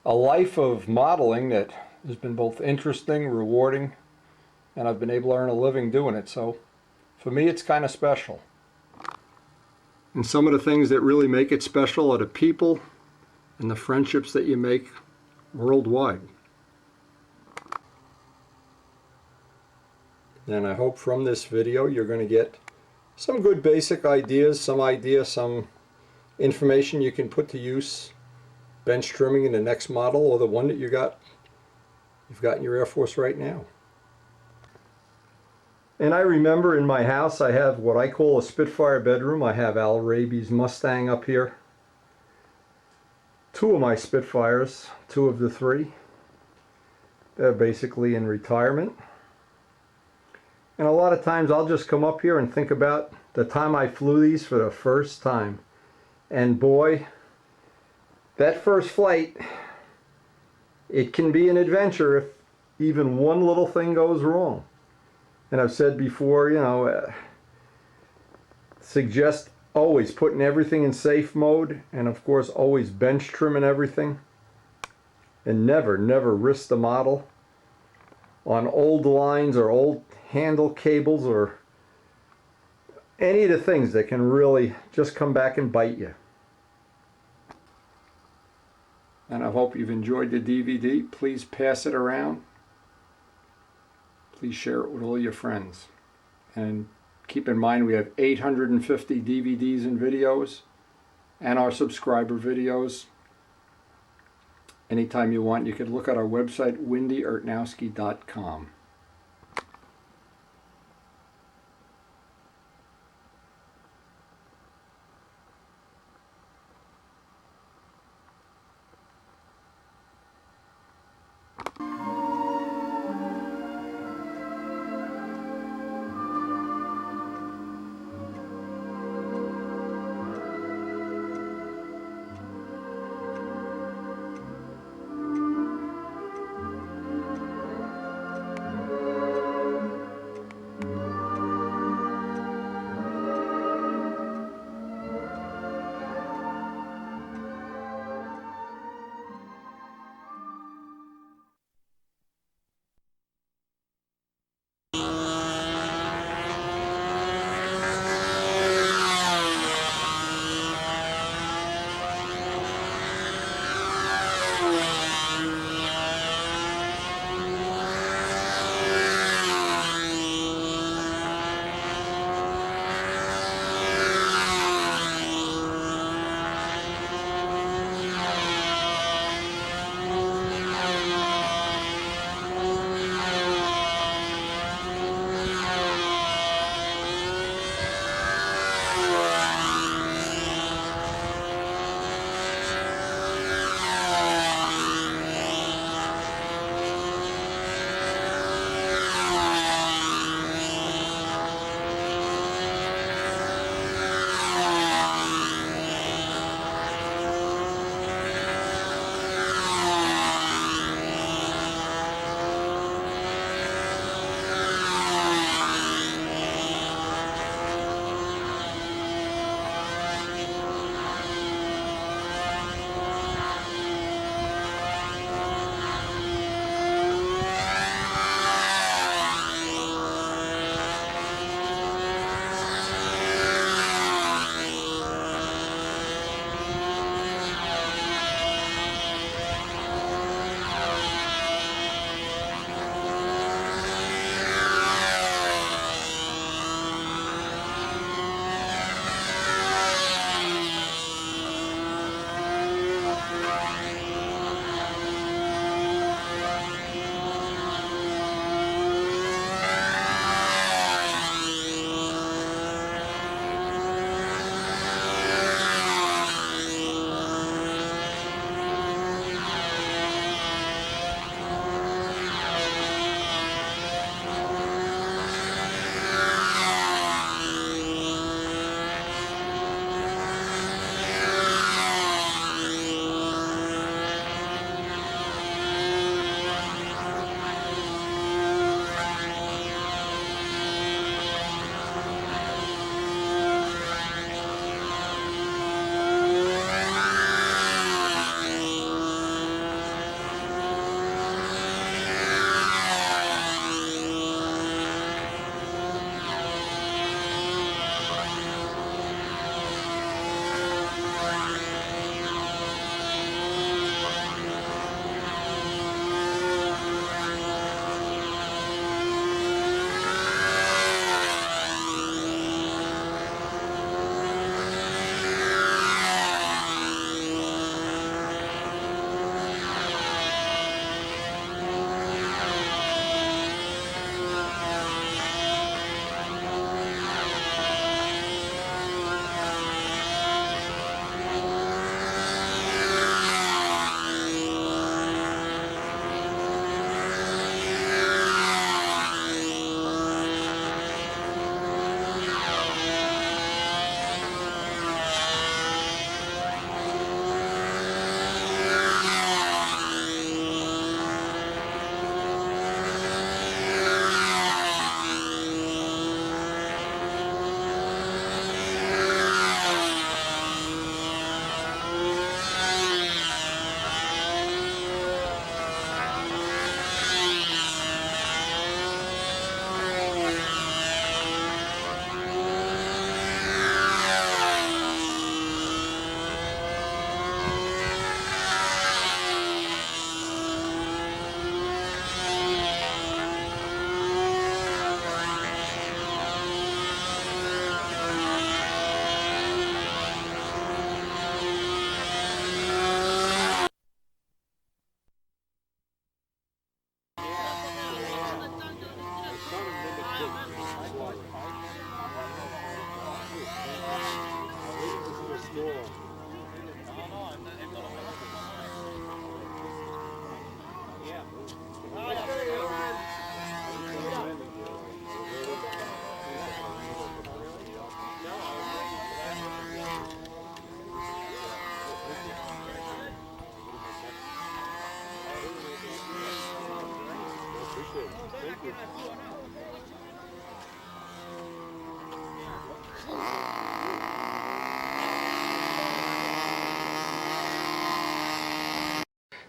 life of modeling that has been both interesting, rewarding, and I've been able to earn a living doing it. So for me, it's kind of special. And some of the things that really make it special are the people and the friendships that you make worldwide. And I hope from this video you're going to get some good basic ideas, some information you can put to use bench trimming in the next model or the one that you've got in your Air Force right now. And I remember in my house I have what I call a Spitfire bedroom. I have Al Raby's Mustang up here. 2 of my Spitfires, 2 of the 3. They're basically in retirement. And a lot of times I'll just come up here and think about the time I flew these for the first time. And boy, that first flight, it can be an adventure if even one little thing goes wrong. And I've said before, you know, suggest always putting everything in safe mode, and of course always bench trimming everything, and never risk the model on old lines or old handle cables or any of the things that can really just come back and bite you. And I hope you've enjoyed the DVD. Please pass it around. Please share it with all your friends. And keep in mind we have 850 DVDs and videos and our subscriber videos. Anytime you want, you can look at our website, wendyertnowski.com.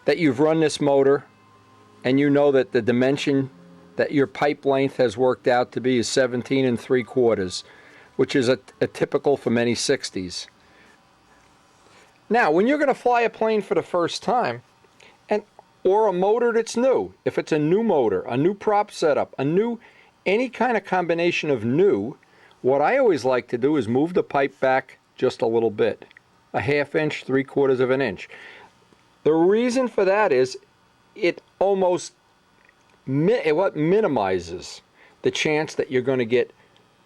that you've run this motor and you know that the dimension that your pipe length has worked out to be is 17 3/4, which is a typical for many 60s. Now, when you're going to fly a plane for the first time, or a motor that's new, if it's a new motor, a new prop setup, any kind of combination of new, what I always like to do is move the pipe back just a little bit, a 1/2 inch, 3/4 of an inch. The reason for that is it almost minimizes the chance that you're going to get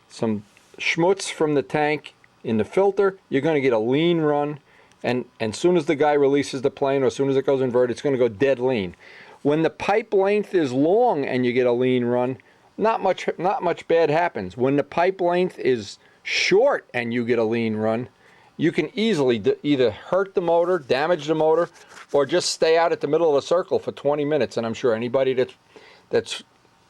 some schmutz from the tank in the filter. You're going to get a lean run. And as soon as the guy releases the plane, or as soon as it goes inverted, it's going to go dead lean. When the pipe length is long and you get a lean run, not much bad happens. When the pipe length is short and you get a lean run, you can easily either hurt the motor, damage the motor, or just stay out at the middle of the circle for 20 minutes. And I'm sure anybody that's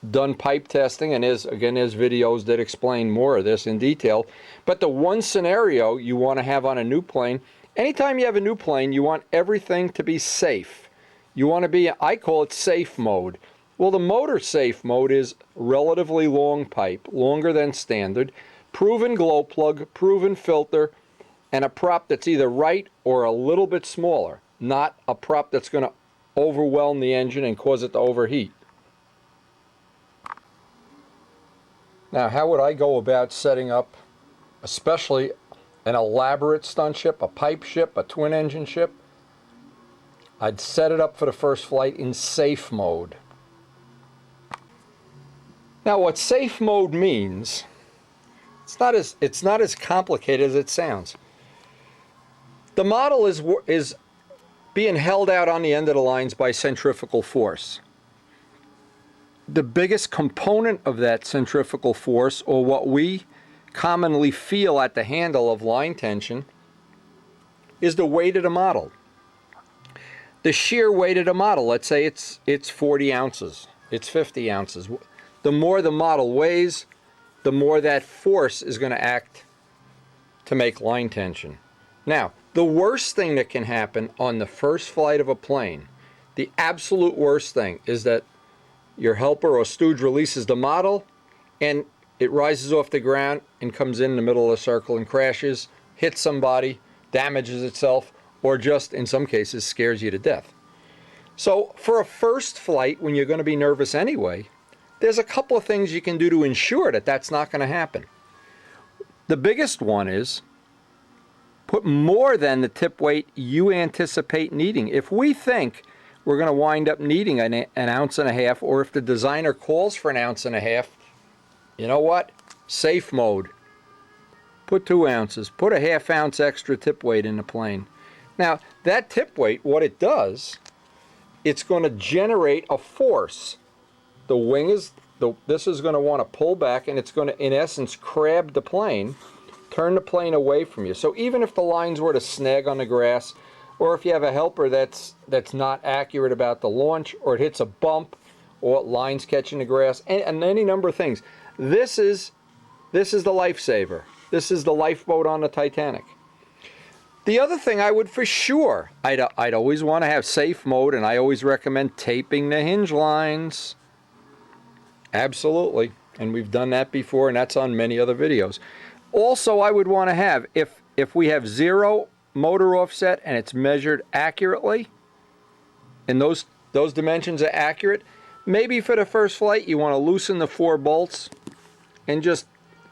done pipe testing, and there's videos that explain more of this in detail. But the one scenario you want to have on a new plane, anytime you have a new plane, you want everything to be safe. You want to be, I call it safe mode. Well, the motor safe mode is relatively long pipe, longer than standard, proven glow plug, proven filter, and a prop that's either right or a little bit smaller, not a prop that's going to overwhelm the engine and cause it to overheat. Now, how would I go about setting up, especially an elaborate stunt ship, a pipe ship, a twin engine ship? I'd set it up for the first flight in safe mode. Now, what safe mode means, it's not as complicated as it sounds. The model is being held out on the end of the lines by centrifugal force. The biggest component of that centrifugal force, or what we commonly feel at the handle of line tension, is the weight of the model. The sheer weight of the model, let's say it's 40 ounces, it's 50 ounces. The more the model weighs, the more that force is going to act to make line tension. Now, the worst thing that can happen on the first flight of a plane, the absolute worst thing, is that your helper or stooge releases the model and it rises off the ground and comes in the middle of the circle and crashes, hits somebody, damages itself, or just, in some cases, scares you to death. So for a first flight, when you're going to be nervous anyway, there's a couple of things you can do to ensure that that's not going to happen. The biggest one is put more than the tip weight you anticipate needing. If we think we're going to wind up needing an ounce and a half, or if the designer calls for an ounce and a half, you know what? Safe mode. Put 2 ounces. Put a 1/2 ounce extra tip weight in the plane. Now, that tip weight, what it does, it's going to generate a force. The wing this is going to want to pull back, and it's going to, in essence, crab the plane, turn the plane away from you. So even if the lines were to snag on the grass, or if you have a helper that's not accurate about the launch, or it hits a bump, or lines catching the grass, and any number of things, this is the lifesaver. This is the lifeboat on the Titanic. The other thing I would for sure, I'd always want to have safe mode, and I always recommend taping the hinge lines. Absolutely, and we've done that before, and that's on many other videos. Also, I would want to have, if we have 0 motor offset and it's measured accurately, and those dimensions are accurate, maybe for the first flight you want to loosen the 4 bolts and just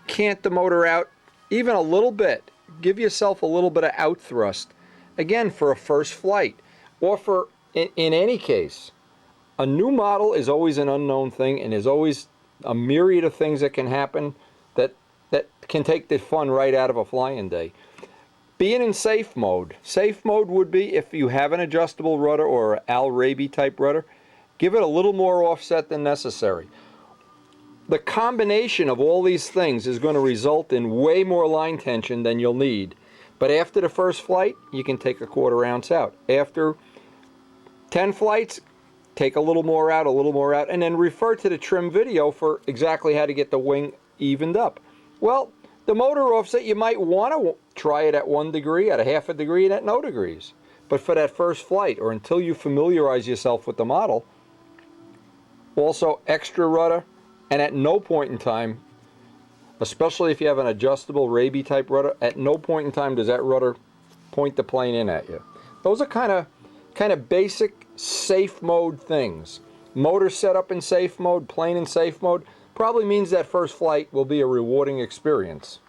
cant the motor out even a little bit. Give yourself a little bit of out thrust. Again, for a first flight, or for, in any case, a new model is always an unknown thing, and there's always a myriad of things that can happen that can take the fun right out of a flying day. Being in safe mode. Safe mode would be, if you have an adjustable rudder or an Al Raby type rudder, give it a little more offset than necessary. The combination of all these things is going to result in way more line tension than you'll need. But after the first flight, you can take a 1/4 ounce out. After 10 flights, take a little more out, and then refer to the trim video for exactly how to get the wing evened up. Well, the motor offset, you might want to try it at 1 degree, at a 1/2 degree, and at no degrees. But for that first flight, or until you familiarize yourself with the model, also extra rudder, and at no point in time, especially if you have an adjustable Raby type rudder, at no point in time does that rudder point the plane in at you. Those are kind of basic safe mode things. Motor setup in safe mode, plane in safe mode, probably means that first flight will be a rewarding experience.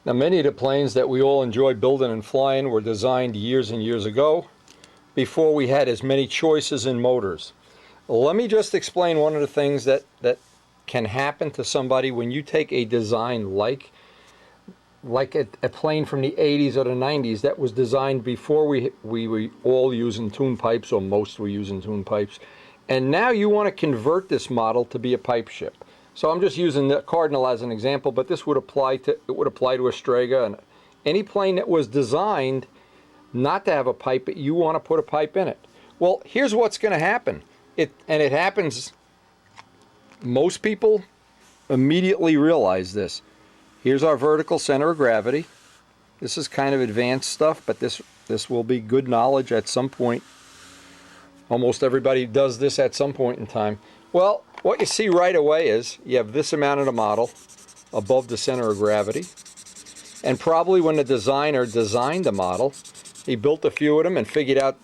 Now, many of the planes that we all enjoy building and flying were designed years and years ago, before we had as many choices in motors. Let me just explain one of the things that can happen to somebody when you take a design like a plane from the 80s or the 90s that was designed before we were all using tune pipes, or most were using tune pipes, and now you want to convert this model to be a pipe ship. So I'm just using the Cardinal as an example, but this would apply to a Strega and any plane that was designed not to have a pipe, but you want to put a pipe in it. Well, here's what's going to happen. It happens. Most people immediately realize this. Here's our vertical center of gravity. This is kind of advanced stuff, but this will be good knowledge at some point. Almost everybody does this at some point in time. Well, what you see right away is you have this amount of the model above the center of gravity. And probably when the designer designed the model, he built a few of them and figured out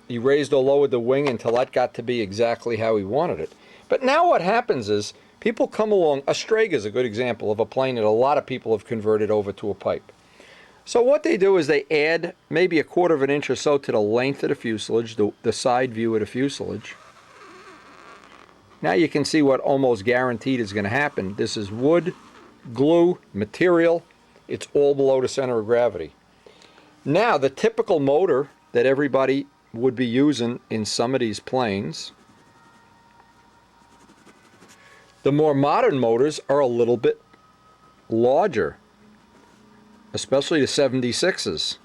he raised or lowered the wing until that got to be exactly how he wanted it. But now what happens is people come along. A Strega is a good example of a plane that a lot of people have converted over to a pipe. So what they do is they add maybe 1/4 of an inch or so to the length of the fuselage, the side view of the fuselage. Now you can see what almost guaranteed is going to happen. This is wood, glue, material. It's all below the center of gravity. Now the typical motor that everybody would be using in some of these planes, the more modern motors are a little bit larger, especially the 76s.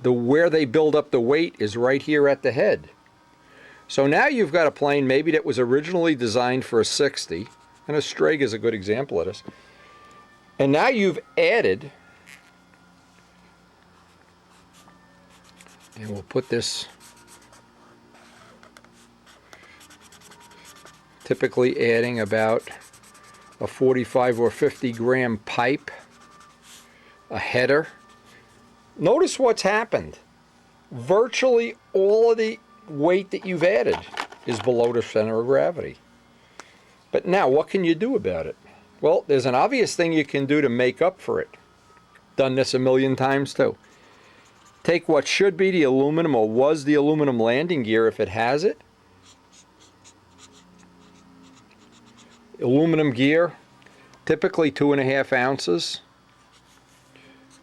Where they build up the weight is right here at the head. So now you've got a plane maybe that was originally designed for a 60, and a Strega is a good example of this. And now you've added, and we'll put this, typically adding about a 45 or 50 gram pipe, a header. Notice what's happened. Virtually all of the weight that you've added is below the center of gravity. But now what can you do about it? Well, there's an obvious thing you can do to make up for it. Done this a million times too. Take what should be the aluminum, or was the aluminum landing gear if it has it. Aluminum gear, typically 2.5 ounces.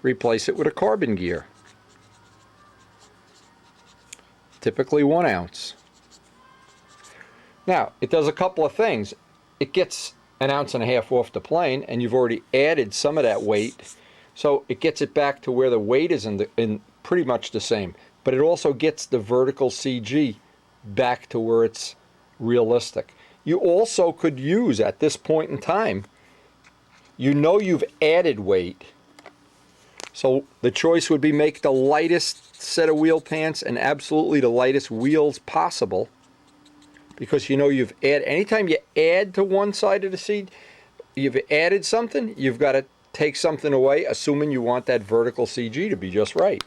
Replace it with a carbon gear. Typically 1 ounce. Now, it does a couple of things. It gets 1.5 ounces off the plane, and you've already added some of that weight, so it gets it back to where the weight is in pretty much the same. But it also gets the vertical CG back to where it's realistic. You also could use, at this point in time, you know you've added weight, so the choice would be make the lightest set of wheel pants and absolutely the lightest wheels possible, because you know you've added, anytime you add to one side of the seat, you've added something, you've got to take something away, assuming you want that vertical CG to be just right.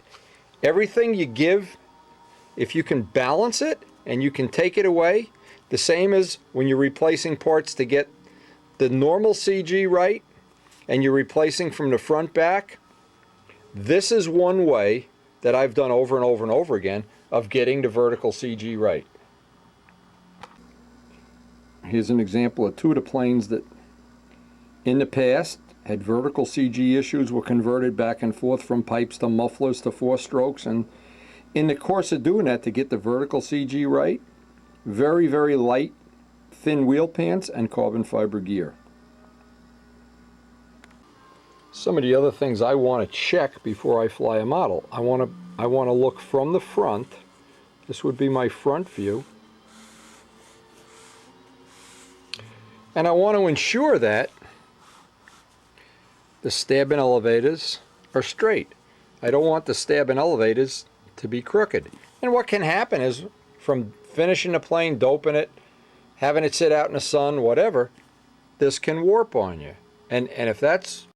Everything you give, if you can balance it and you can take it away, the same as when you're replacing parts to get the normal CG right and you're replacing from the front back, this is one way that I've done over and over and over again of getting the vertical CG right. Here's an example of two of the planes that in the past had vertical CG issues, were converted back and forth from pipes to mufflers to 4-strokes, and in the course of doing that, to get the vertical CG right, very, very light, thin wheel pants and carbon fiber gear. Some of the other things I want to check before I fly a model. I want to look from the front. This would be my front view. And I want to ensure that the stab-in elevators are straight. I don't want the stab in elevators to be crooked. And what can happen is, from finishing the plane, doping it, having it sit out in the sun, whatever, this can warp on you. And if that's